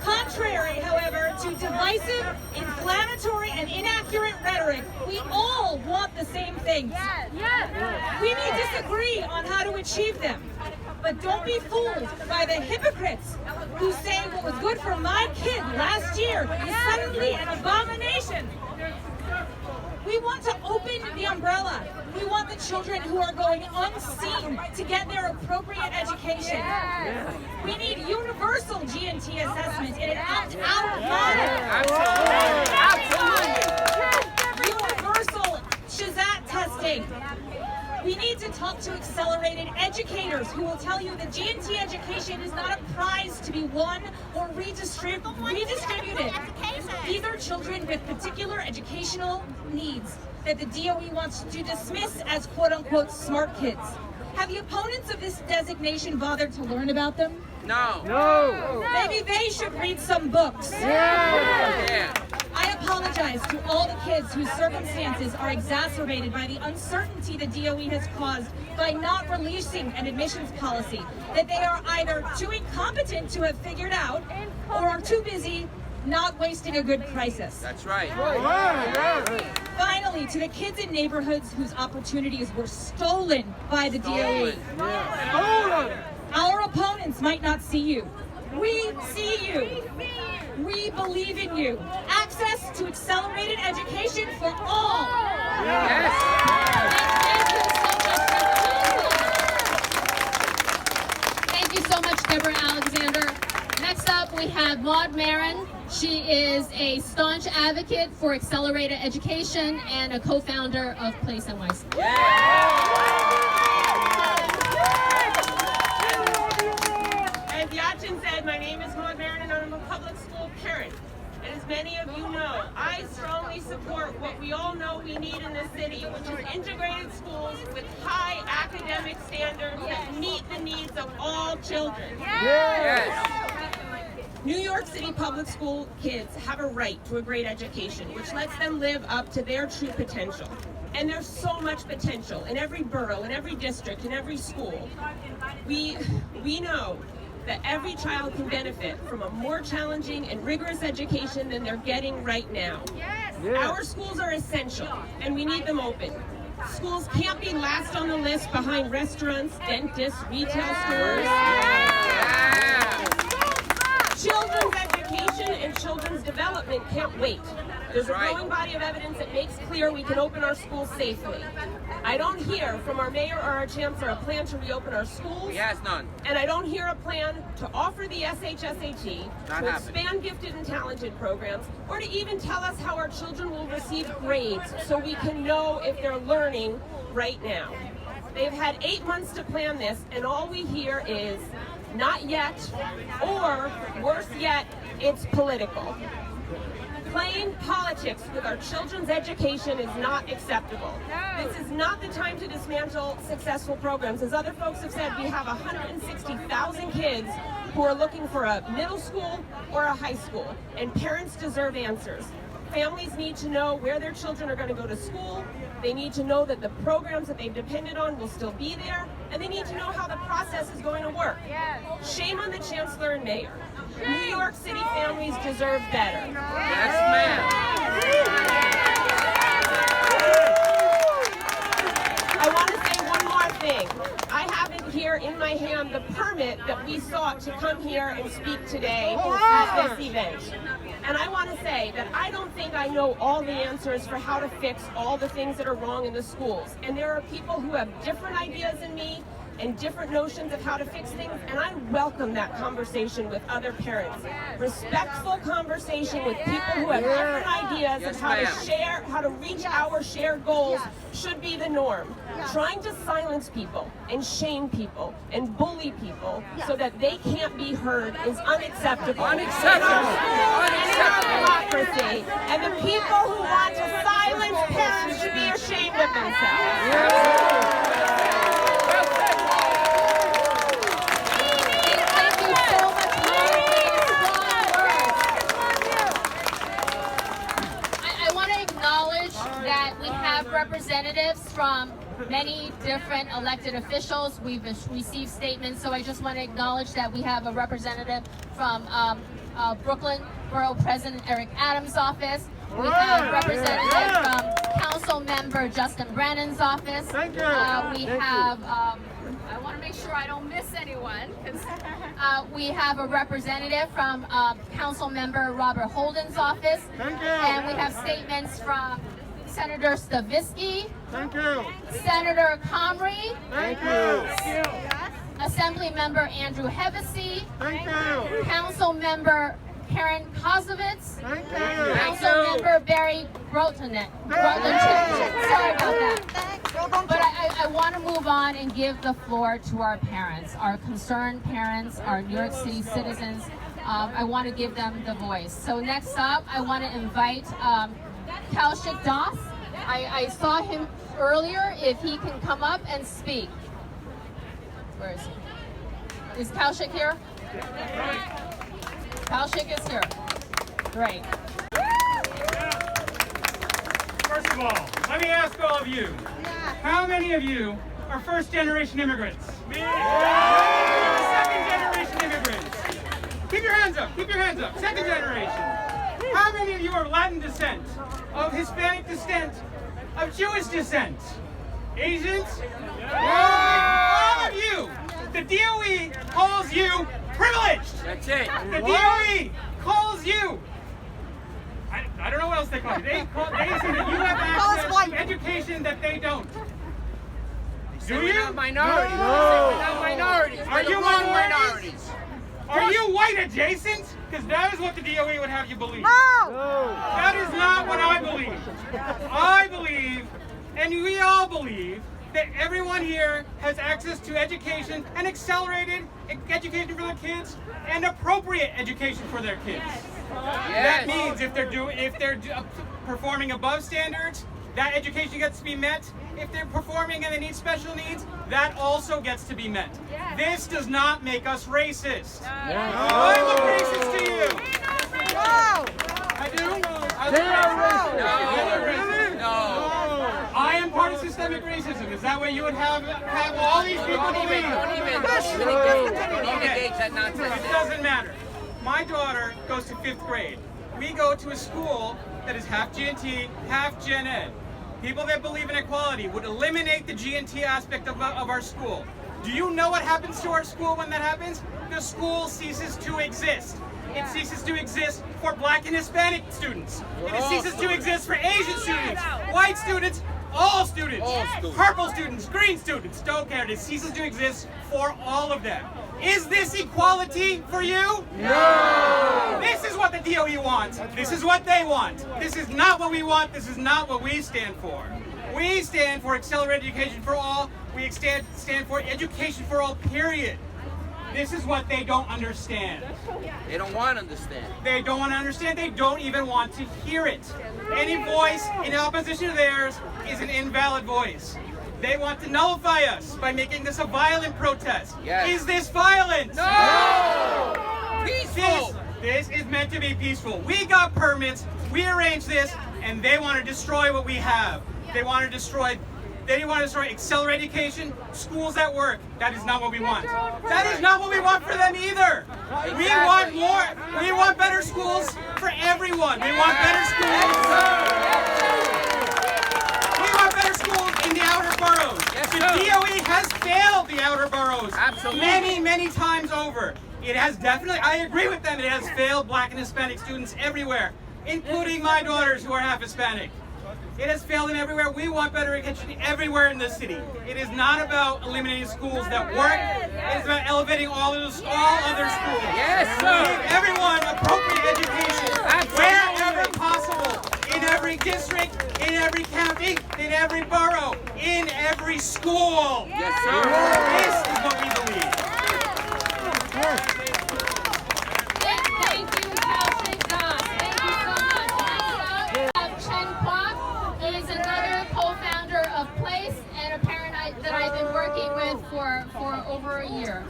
Contrary, however, to divisive, inflammatory, and inaccurate rhetoric, we all want the same things. We may disagree on how to achieve them, but don't be fooled by the hypocrites who say what was good for my kid last year is suddenly an abomination. We want to open the umbrella. We want the children who are going unseen to get their appropriate education. We need universal GNT assessment in an opt-out model. Universal Shsat testing. We need to talk to accelerated educators who will tell you that GNT education is not a prize to be won or redistributed. These are children with particular educational needs that the DOE wants to dismiss as quote-unquote smart kids. Have the opponents of this designation bothered to learn about them? No. Maybe they should read some books. I apologize to all the kids whose circumstances are exacerbated by the uncertainty the DOE has caused by not releasing an admissions policy that they are either too incompetent to have figured out or are too busy not wasting a good crisis. That's right. Finally, to the kids in neighborhoods whose opportunities were stolen by the DOE. Our opponents might not see you. We see you. We believe in you. Access to accelerated education for all. Thank you so much, Deborah Alexander. Next up, we have Maude Marin. She is a staunch advocate for accelerated education and a co-founder of PLACE NYC. As Yachin said, my name is Maude Marin and I'm a public school parent. And as many of you know, I strongly support what we all know we need in this city, which is integrated schools with high academic standards that meet the needs of all children. New York City public school kids have a right to a great education, which lets them live up to their true potential. And there's so much potential in every borough, in every district, in every school. We know that every child can benefit from a more challenging and rigorous education than they're getting right now. Our schools are essential, and we need them open. Schools can't be last on the list behind restaurants, dentists, retail stores. Children's education and children's development can't wait. There's a growing body of evidence that makes clear we can open our schools safely. I don't hear from our mayor or our chancellor a plan to reopen our schools. He has none. And I don't hear a plan to offer the SHSAT, to expand gifted and talented programs, or to even tell us how our children will receive grades so we can know if they're learning right now. They've had 8 months to plan this, and all we hear is, not yet, or worse yet, it's political. Playing politics with our children's education is not acceptable. This is not the time to dismantle successful programs. As other folks have said, we have 160,000 kids who are looking for a middle school or a high school, and parents deserve answers. Families need to know where their children are going to go to school. They need to know that the programs that they've depended on will still be there, and they need to know how the process is going to work. Shame on the chancellor and mayor. New York City families deserve better. Yes, ma'am. I want to say one more thing. I have it here in my hand the permit that we sought to come here and speak today at this event. And I want to say that I don't think I know all the answers for how to fix all the things that are wrong in the schools. And there are people who have different ideas than me and different notions of how to fix things, and I welcome that conversation with other parents. Respectful conversation with people who have different ideas of how to reach our shared goals should be the norm. Trying to silence people and shame people and bully people so that they can't be heard is unacceptable. Unacceptable. In our democracy. And the people who want to silence parents should be ashamed of themselves. That we have representatives from many different elected officials. We've received statements, so I just want to acknowledge that we have a representative from Brooklyn Borough President Eric Adams' office. We have a representative from Council Member Justin Brennan's office. Thank you. We have, I want to make sure I don't miss anyone, because we have a representative from Council Member Robert Holden's office. Thank you. And we have statements from Senator Stavisky. Thank you. Senator Comrie. Thank you. Assembly Member Andrew Hevesy. Thank you. Council Member Karen Kozovitz. Thank you. Council Member Barry Grotenet. Sorry about that. But I want to move on and give the floor to our parents, our concerned parents, our New York City citizens. I want to give them the voice. So next up, I want to invite Kaushik Das. I saw him earlier. If he can come up and speak. Where is he? Is Kaushik here? Kaushik is here. Great. First of all, let me ask all of you, how many of you are first-generation immigrants? Me! Second-generation immigrants? Keep your hands up, keep your hands up. Second generation. How many of you are Latin descent, of Hispanic descent, of Jewish descent? Asians? All of you! The DOE calls you privileged! That's it. The DOE calls you, I don't know what else they call you. They say that you have access to education that they don't. Do you? We're not minorities. We're not minorities. Are you minorities? Are you white adjacent? Because that is what the DOE would have you believe. No! That is not what I believe. I believe, and we all believe, that everyone here has access to education and accelerated education for their kids and appropriate education for their kids. That means if they're performing above standards, that education gets to be met. If they're performing and they need special needs, that also gets to be met. This does not make us racist. I look racist to you. I do? No. I am part of systemic racism. Is that what you would have all these people believe? Don't engage that nonsense. It doesn't matter. My daughter goes to 5th grade. We go to a school that is half GNT, half Gen Ed. People that believe in equality would eliminate the GNT aspect of our school. Do you know what happens to our school when that happens? The school ceases to exist. It ceases to exist for Black and Hispanic students. It ceases to exist for Asian students, white students, all students, purple students, green students, don't care. It ceases to exist for all of them. Is this equality for you? No! This is what the DOE wants. This is what they want. This is not what we want. This is not what we stand for. We stand for accelerated education for all. We stand for education for all, period. This is what they don't understand. They don't want to understand. They don't want to understand. They don't even want to hear it. Any voice in opposition to theirs is an invalid voice. They want to nullify us by making this a violent protest. Yes. Is this violence? No! Peaceful! This is meant to be peaceful. We got permits, we arranged this, and they want to destroy what we have. They want to destroy Then you want to destroy accelerate education, schools at work. That is not what we want. That is not what we want for them either. We want more. We want better schools for everyone. We want better schools. We want better schools in the outer boroughs. The DOE has failed the outer boroughs many times over. It has definitely, I agree with them, it has failed Black and Hispanic students everywhere, including my daughters who are half Hispanic. It has failed them everywhere. We want better education everywhere in this city. It is not about eliminating schools that work. It is about elevating all other schools. Yes, sir. Give everyone appropriate education wherever possible. In every district, in every county, in every borough, in every school. Yes, sir. This is what we believe. Thank you, Councilman John. Thank you so much. Chen Kwok is another co-founder of PLACE and a parent that I've been working with for over a year.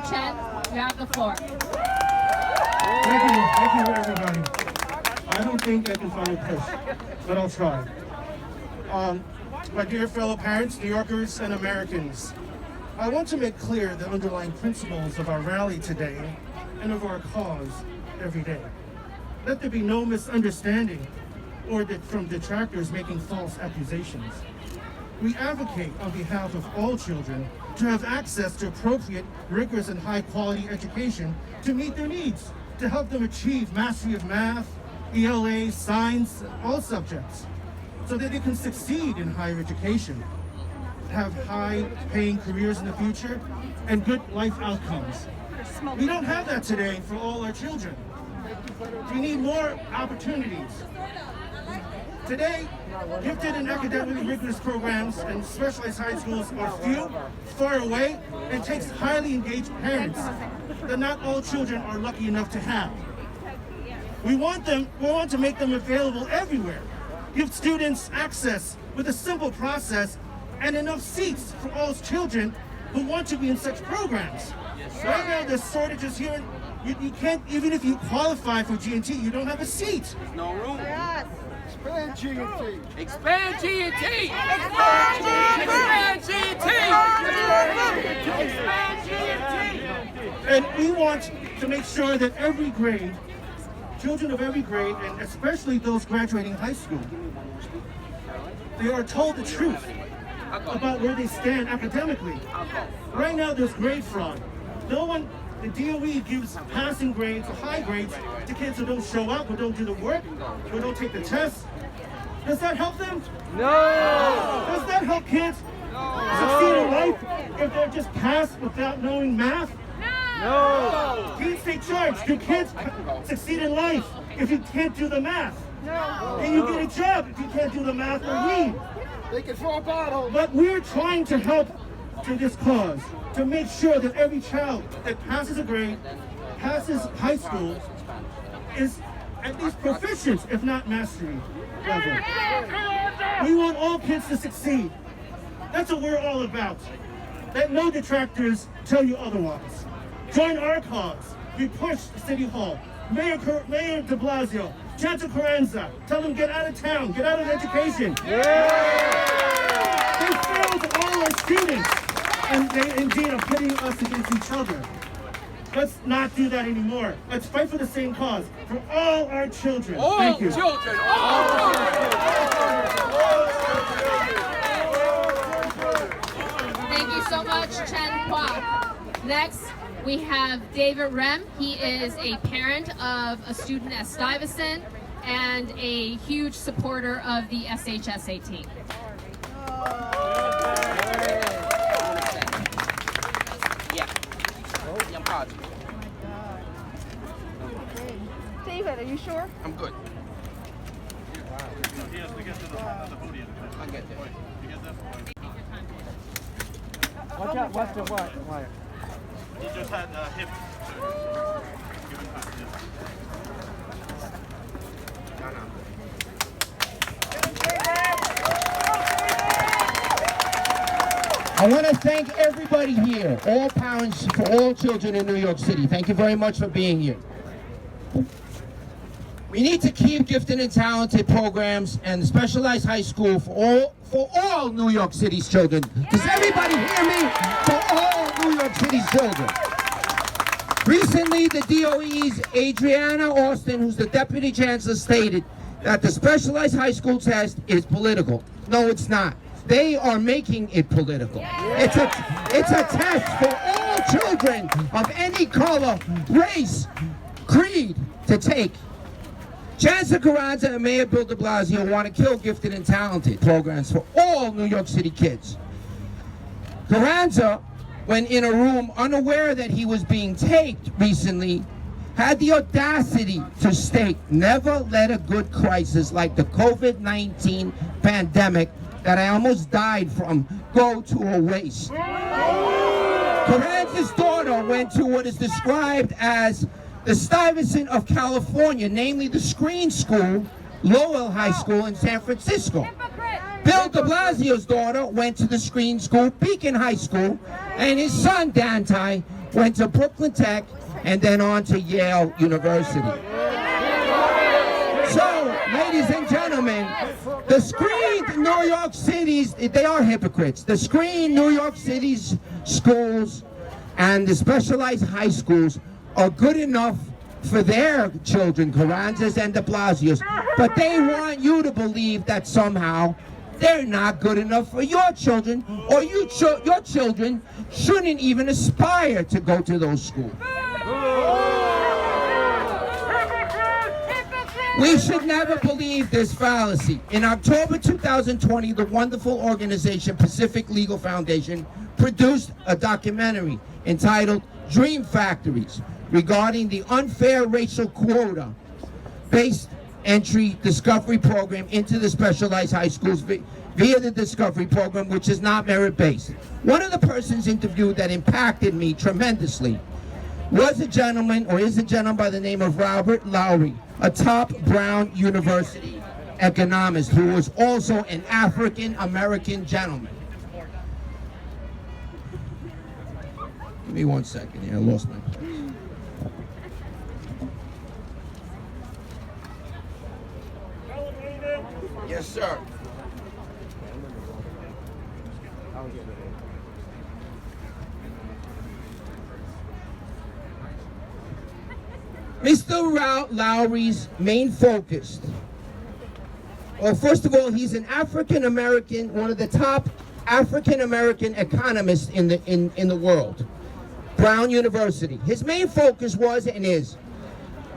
Chen, you have the floor. Thank you everybody. I don't think I can follow push, but I'll try. My dear fellow parents, New Yorkers, and Americans, I want to make clear the underlying principles of our rally today and of our cause every day. Let there be no misunderstanding or from detractors making false accusations. We advocate on behalf of all children to have access to appropriate, rigorous, and high-quality education to meet their needs, to help them achieve mastery of math, ELA, science, all subjects, so that they can succeed in higher education, have high-paying careers in the future, and good life outcomes. We don't have that today for all our children. We need more opportunities. Today, gifted and academically rigorous programs and specialized high schools are few, far away, and takes highly engaged parents that not all children are lucky enough to have. We want to make them available everywhere. Give students access with a simple process and enough seats for all children who want to be in such programs. Right now, there's shortages here. You can't, even if you qualify for G&T, you don't have a seat. There's no room. Yes. Expand G&T. Expand G&T. Expand G&T. Expand G&T. And we want to make sure that every grade, children of every grade, and especially those graduating high school, they are told the truth about where they stand academically. Right now, there's grade fraud. The DOE gives passing grades or high grades to kids who don't show up, who don't do the work, who don't take the tests. Does that help them? No. Does that help kids succeed in life if they're just passed without knowing math? No. Teens take charge. Do kids succeed in life if you can't do the math? No. Can you get a job if you can't do the math or read? They can throw a bottle. But we're trying to help to this cause, to make sure that every child that passes a grade, passes high school, is at least proficient, if not mastery level. We want all kids to succeed. That's what we're all about. Let no detractors tell you otherwise. Join our cause. We push City Hall. Mayor de Blasio, Chancellor Carranza, tell them get out of town, get out of education. They failed all our students, and they indeed are pitting us against each other. Let's not do that anymore. Let's fight for the same cause, for all our children. All Thank you. children. All children. Thank you so much, Chen Kwok. Next, we have David Rem. He is a parent of a student at Stuyvesant and a huge supporter of the SHSAT. David, are you sure? I'm good. Yes, we get to the podium. I'll get there. You get that? Watch out, watch the wire. He just had hip surgery. Give him time, yes. I want to thank everybody here, all parents for all children in New York City. Thank you very much for being here. We need to keep gifted and talented programs and the specialized high school for all New York City's children. Does everybody hear me? For all New York City's children. Recently, the DOE's Adriana Austin, who's the Deputy Chancellor, stated that the specialized high school test is political. No, it's not. They are making it political. It's a test for all children of any color, race, creed to take. Chancellor Carranza and Mayor Bill de Blasio want to kill gifted and talented programs for all New York City kids. Carranza, when in a room unaware that he was being taped recently, had the audacity to state, "Never let a good crisis like the COVID-19 pandemic that I almost died from go to a waste." Carranza's daughter went to what is described as the Stuyvesant of California, namely the Screen School, Lowell High School in San Francisco. Bill de Blasio's daughter went to the Screen School, Beacon High School, and his son, Dante, went to Brooklyn Tech and then on to Yale University. So, ladies and gentlemen, the screened New York City's, they are hypocrites. The screened New York City's schools and the specialized high schools are good enough for their children, Carranza's and de Blasio's, but they want you to believe that somehow they're not good enough for your children, or your children shouldn't even aspire to go to those schools. We should never believe this fallacy. In October 2020, the wonderful organization Pacific Legal Foundation produced a documentary entitled Dream Factories regarding the unfair racial quota-based entry discovery program into the specialized high schools via the discovery program, which is not merit-based. One of the persons interviewed that impacted me tremendously was a gentleman, or is a gentleman by the name of Robert Lowry, a top Brown University economist who was also an African-American gentleman. Give me 1 second here, I lost my place. Yes, sir. Mr. Lowry's main focus, well, first of all, he's an African-American, one of the top African-American economists in the world, Brown University. His main focus was and is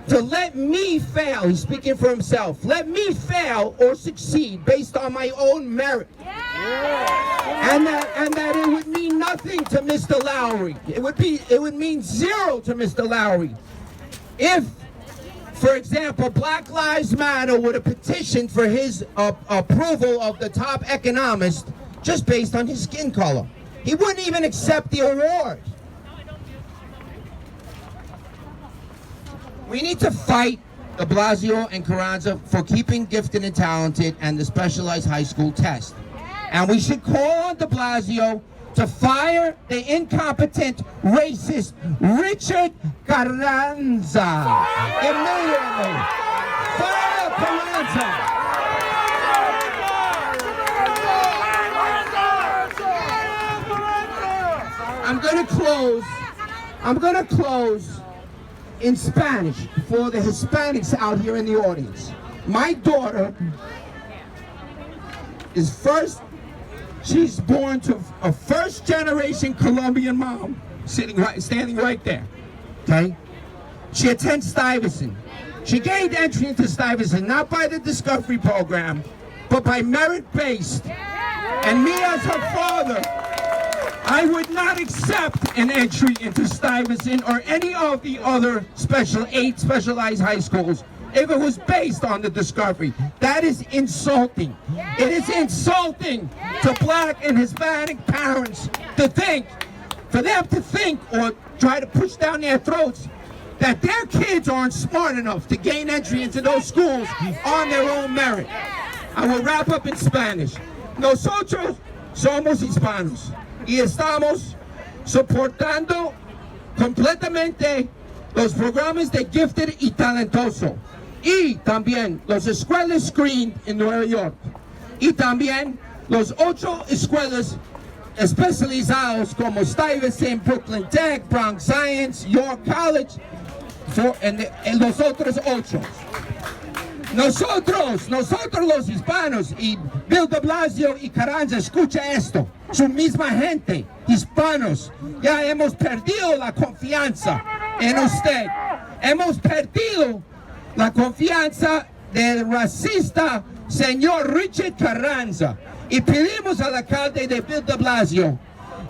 to let me fail, he's speaking for himself, let me fail or succeed based on my own merit. Yeah. And that it would mean nothing to Mr. Lowry. It would mean zero to Mr. Lowry if, for example, Black Lives Matter would have petitioned for his approval of the top economist just based on his skin color. He wouldn't even accept the award. We need to fight de Blasio and Carranza for keeping gifted and talented and the specialized high school test. And we should call on de Blasio to fire the incompetent, racist Richard Carranza immediately. Fire Carranza. I'm gonna close in Spanish for the Hispanics out here in the audience. My daughter is she's born to a first-generation Colombian mom, standing right there, okay? She attends Stuyvesant. She gained entry into Stuyvesant not by the Discovery Program, but by merit-based. And me as her father, I would not accept an entry into Stuyvesant or any of the other 8 specialized high schools if it was based on the Discovery. That is insulting. It is insulting to Black and Hispanic parents for them to think or try to push down their throats that their kids aren't smart enough to gain entry into those schools on their own merit. I will wrap up in Spanish. Nosotros somos hispanos y estamos soportando completamente los programas de gifted y talentoso. y también las escuelas screened en Nueva York, y también los 8 escuelas especializadas como Stuyvesant, Brooklyn Tech, Bronx Science, York College, en los otros 8. Nosotros los hispanos, y Bill de Blasio y Carranza, escucha esto, su misma gente, hispanos, ya hemos perdido la confianza en usted. Hemos perdido la confianza del racista señor Richard Carranza. Y pedimos al alcalde de Bill de Blasio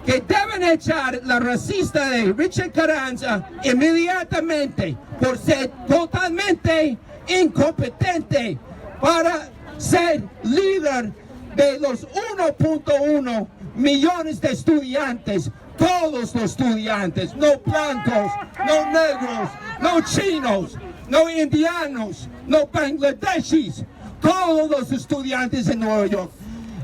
que deben echar la racista de Richard Carranza inmediatamente por ser totalmente incompetente para ser líder de los 1.1 millones de estudiantes, todos los estudiantes, no blancos, no negros, no chinos, no indianos, no bangladeshis, todos los estudiantes en Nueva York.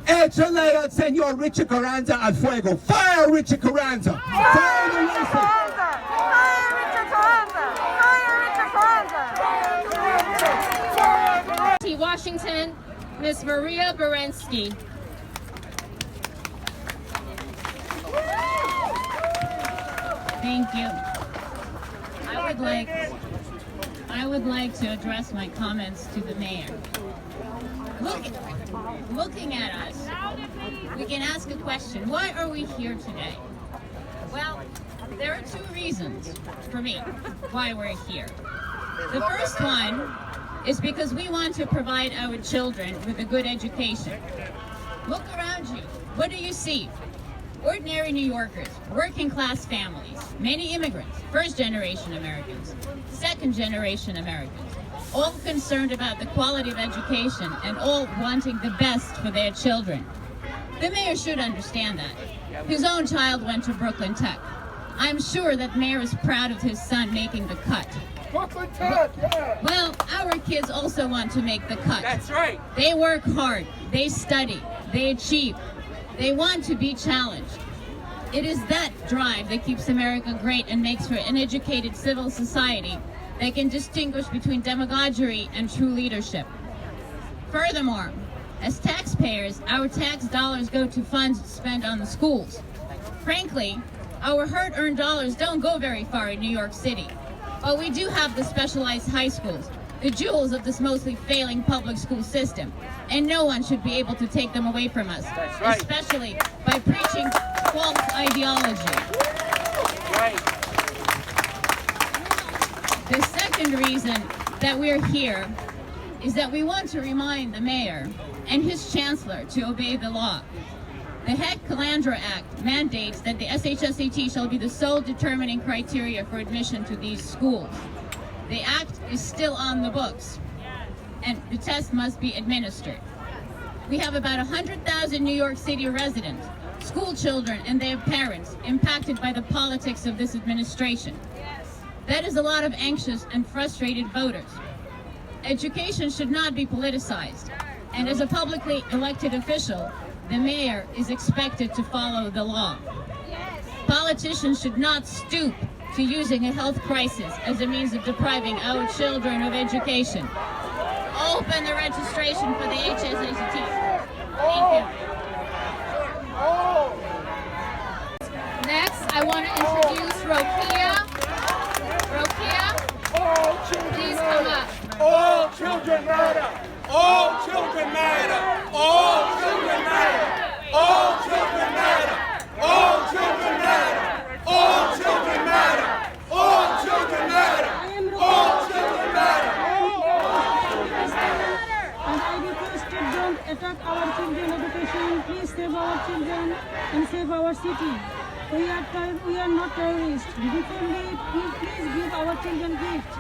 Échale al señor Richard Carranza al fuego. Fire Richard Carranza. Fire the racist. Washington, Ms. Maria Berensky. Thank you. I would like to address my comments to the mayor. Looking at us, we can ask a question. Why are we here today? Well, there are 2 reasons for me why we're here. The first one is because we want to provide our children with a good education. Look around you. What do you see? Ordinary New Yorkers, working class families, many immigrants, first-generation Americans, second-generation Americans, all concerned about the quality of education and all wanting the best for their children. The mayor should understand that. His own child went to Brooklyn Tech. I'm sure that mayor is proud of his son making the cut. Brooklyn Tech, yeah. Well, our kids also want to make the cut. That's right. They work hard, they study, they achieve. They want to be challenged. It is that drive that keeps America great and makes for an educated civil society that can distinguish between demagoguery and true leadership. Furthermore, as taxpayers, our tax dollars go to funds spent on the schools. Frankly, our hard-earned dollars don't go very far in New York City. But we do have the specialized high schools, the jewels of this mostly failing public school system, and no one should be able to take them away from us, right. Especially by preaching false ideology. Right. The second reason that we're here is that we want to remind the mayor and his chancellor to obey the law. The Heck-Calandra Act mandates that the SHSAT shall be the sole determining criteria for admission to these schools. The act is still on the books, and the test must be administered. We have about 100,000 New York City residents, school children and their parents impacted by the politics of this administration. That is a lot of anxious and frustrated voters. Education should not be politicized, and as a publicly elected official, the mayor is expected to follow the law. Politicians should not stoop to using a health crisis as a means of depriving our children of education. Open the registration for the HSAT. Thank you. Next, I want to introduce Rokia. Rokia, please come up. All children matter. All children matter. All children matter. All children matter. All children matter. All children matter. All children matter. All children matter. And I request you don't attack our children education. Please save our children and save our city. We are not terrorists. Differently, please give our children gifts.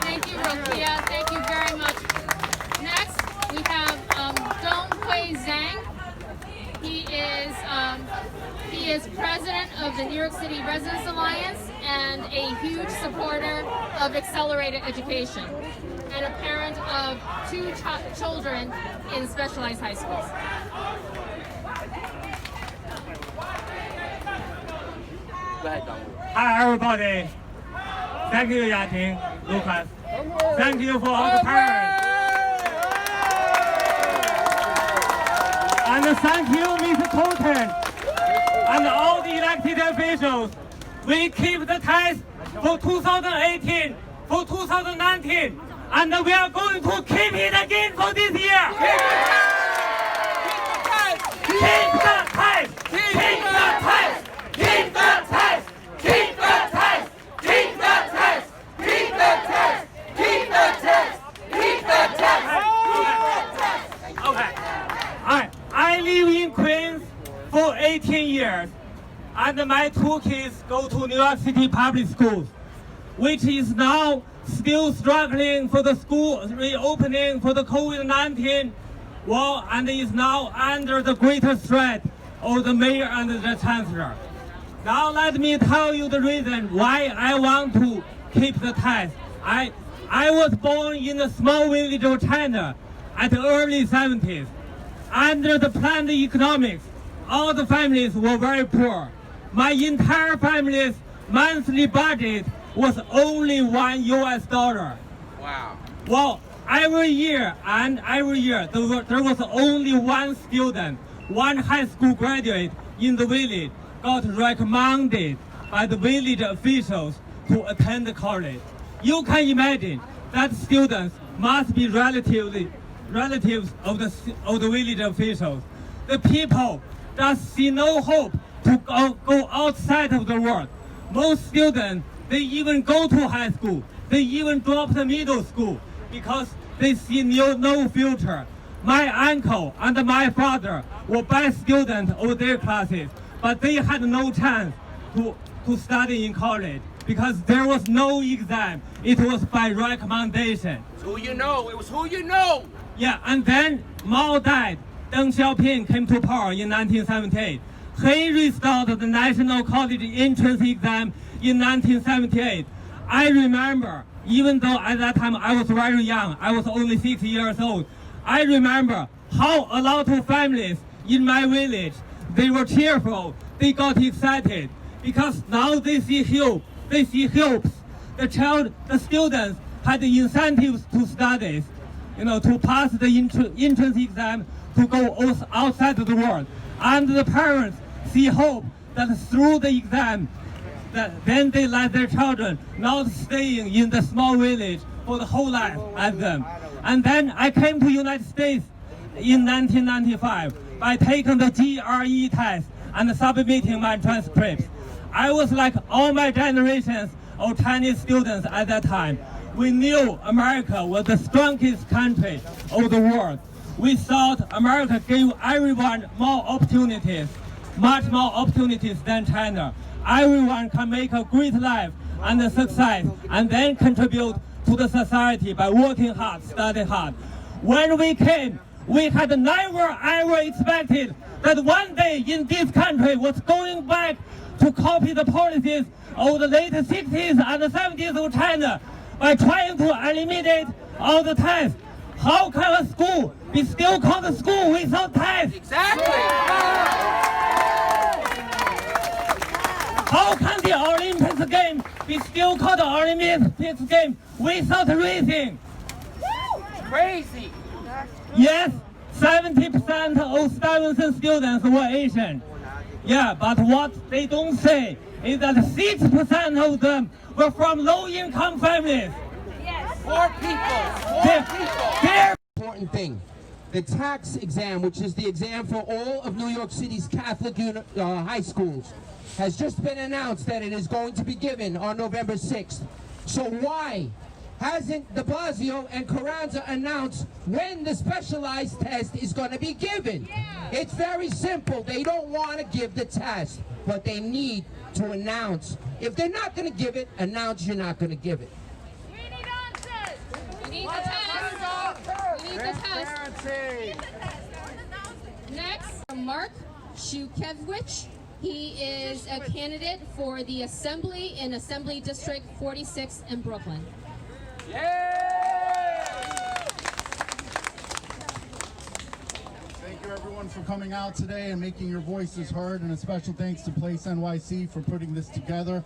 Thank you, Rokia. Thank you very much. Next, we have Donghui Zhang. He is president of the New York City Residents Alliance and a huge supporter of accelerated education, and a parent of 2 children in specialized high schools. Hi, everybody. Thank you, Yating. Lucas. Thank you for all the parents. And thank you, Mr. Colton, and all the elected officials. We keep the test for 2018, for 2019, and we are going to keep it again for this year. Keep the test! Keep the test! Keep the test! Keep the test! Keep the test! Keep the test! Keep the test! Keep the test! Okay. I live in Queens for 18 years, and my two kids go to New York City public schools, which is now still struggling for the school reopening for the COVID-19 war, and is now under the greatest threat of the mayor and the chancellor. Now let me tell you the reason why I want to keep the test. I was born in a small village of China at the early 70s. Under the planned economics, all the families were very poor. My entire family's monthly budget was only $1 US. Wow. Well, every year there was only one student, one high school graduate in the village got recommended by the village officials to attend college. You can imagine that students must be relatives of the village officials. The people just see no hope to go outside of the world. Most students, they even go to high school. They even drop the middle school because they see no future. My uncle and my father were best students of their classes, but they had no chance to study in college because there was no exam. It was by recommendation. It's who you know. It was who you know. Yeah, and then Mao died. Deng Xiaoping came to power in 1978. He restored the National College Entrance Exam in 1978. I remember, even though at that time I was very young, I was only 6 years old, I remember how a lot of families in my village, they were cheerful, they got excited, because now they see hope, The students had the incentives to study, to pass the entrance exam, to go outside of the world. And the parents see hope that through the exam, that then they let their children not staying in the small village for the whole life as them. And then I came to United States in 1995 by taking the GRE test and submitting my transcripts. I was like all my generations of Chinese students at that time. We knew America was the strongest country of the world. We thought America gave everyone more opportunities, much more opportunities than China. Everyone can make a great life and a success, and then contribute to the society by working hard, studying hard. When we came, we had never ever expected that one day in this country was going back to copy the policies of the late 60s and the 70s of China by trying to eliminate all the tests. How can a school be still called a school without tests? Exactly. How can the Olympics game be still called the Olympics game without racing? Crazy. Yes, 70% of Stevenson students were Asian. Yeah, but what they don't say is that 6% of them were from low-income families. Poor people. Important thing. The tax exam, which is the exam for all of New York City's Catholic high schools, has just been announced that it is going to be given on November 6th. So why hasn't de Blasio and Carranza announced when the specialized test is going to be given? It's very simple. They don't want to give the test, but they need to announce. If they're not going to give it, announce you're not going to give it. We need answers. We need the test. We need the test. Next, Mark Shukevich. He is a candidate for the Assembly in Assembly District 46 in Brooklyn. Thank you everyone for coming out today and making your voices heard, and a special thanks to PLACE NYC for putting this together.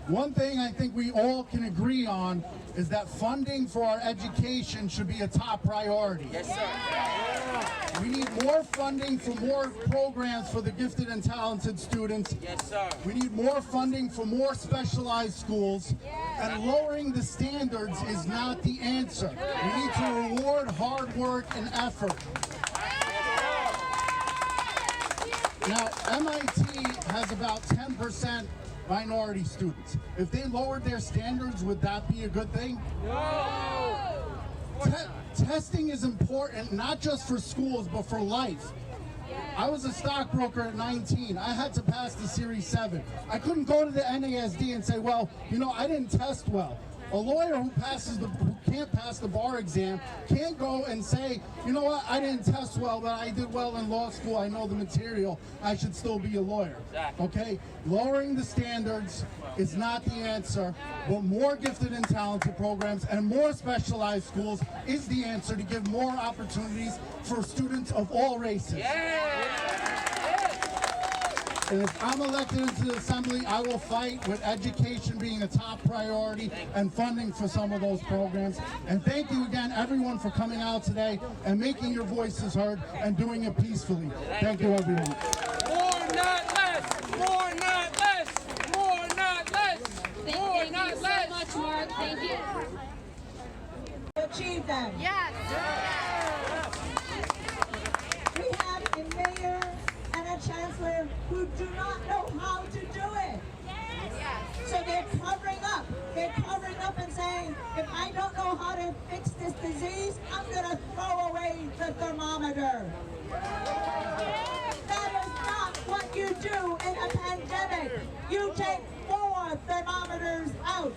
One thing I think we all can agree on is that funding for our education should be a top priority. Yes, sir. We need more funding for more programs for the gifted and talented students. Yes, sir. We need more funding for more specialized schools. And lowering the standards is not the answer. We need to reward hard work and effort. Now, MIT has about 10% minority students. If they lowered their standards, would that be a good thing? No! Testing is important, not just for schools, but for life. I was a stockbroker at 19. I had to pass the Series 7. I couldn't go to the NASD and say, well, you know, I didn't test well. A lawyer who can't pass the bar exam can't go and say, you know what, I didn't test well, but I did well in law school, I know the material, I should still be a lawyer. Okay? Lowering the standards is not the answer, but more gifted and talented programs and more specialized schools is the answer to give more opportunities for students of all races. And if I'm elected into the Assembly, I will fight with education being a top priority and funding for some of those programs. And thank you again, everyone, for coming out today and making your voices heard and doing it peacefully. Thank you, everyone. More, not less! More, not less! More, not less! More, not less! Thank you so much, Mark. Thank you. Achieve them. Yes. We have a mayor and a chancellor who do not know how to do it. So they're covering up. They're covering up and saying, if I don't know how to fix this disease, I'm going to throw away the thermometer. That is not what you do in a pandemic. You take more thermometers out.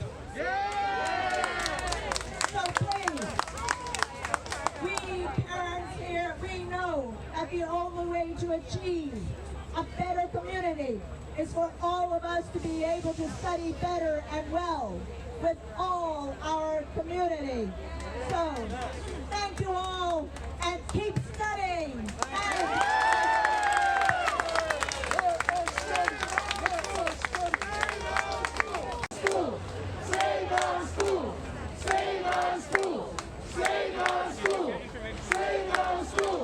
So please, we parents here, we know that the only way to achieve a better community is for all of us to be able to study better and well with all our community. So, thank you all and keep studying. Save our school! Save our school! Save our school! Save our school!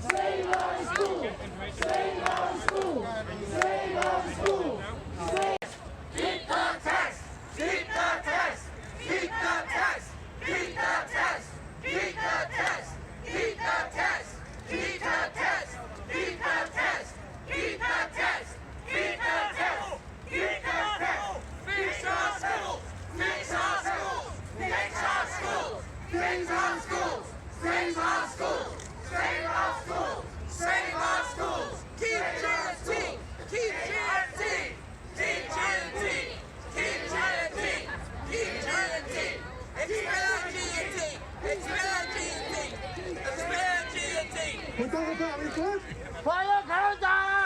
Save our school! Save our school! Save our school! Keep the test! Keep the test! Keep the test! Keep the test! Keep the test! Keep the test! Keep the test! Keep the test! Keep the test! Keep the test! Keep the test! Fix our schools! Fix our schools! Fix our schools! Fix our schools! Save our schools! Save our schools! Save our schools! Keep chanting! Keep chanting! Keep chanting! Keep chanting! Keep chanting! Expand chanting! Expand chanting! Expand chanting! Fire countdown!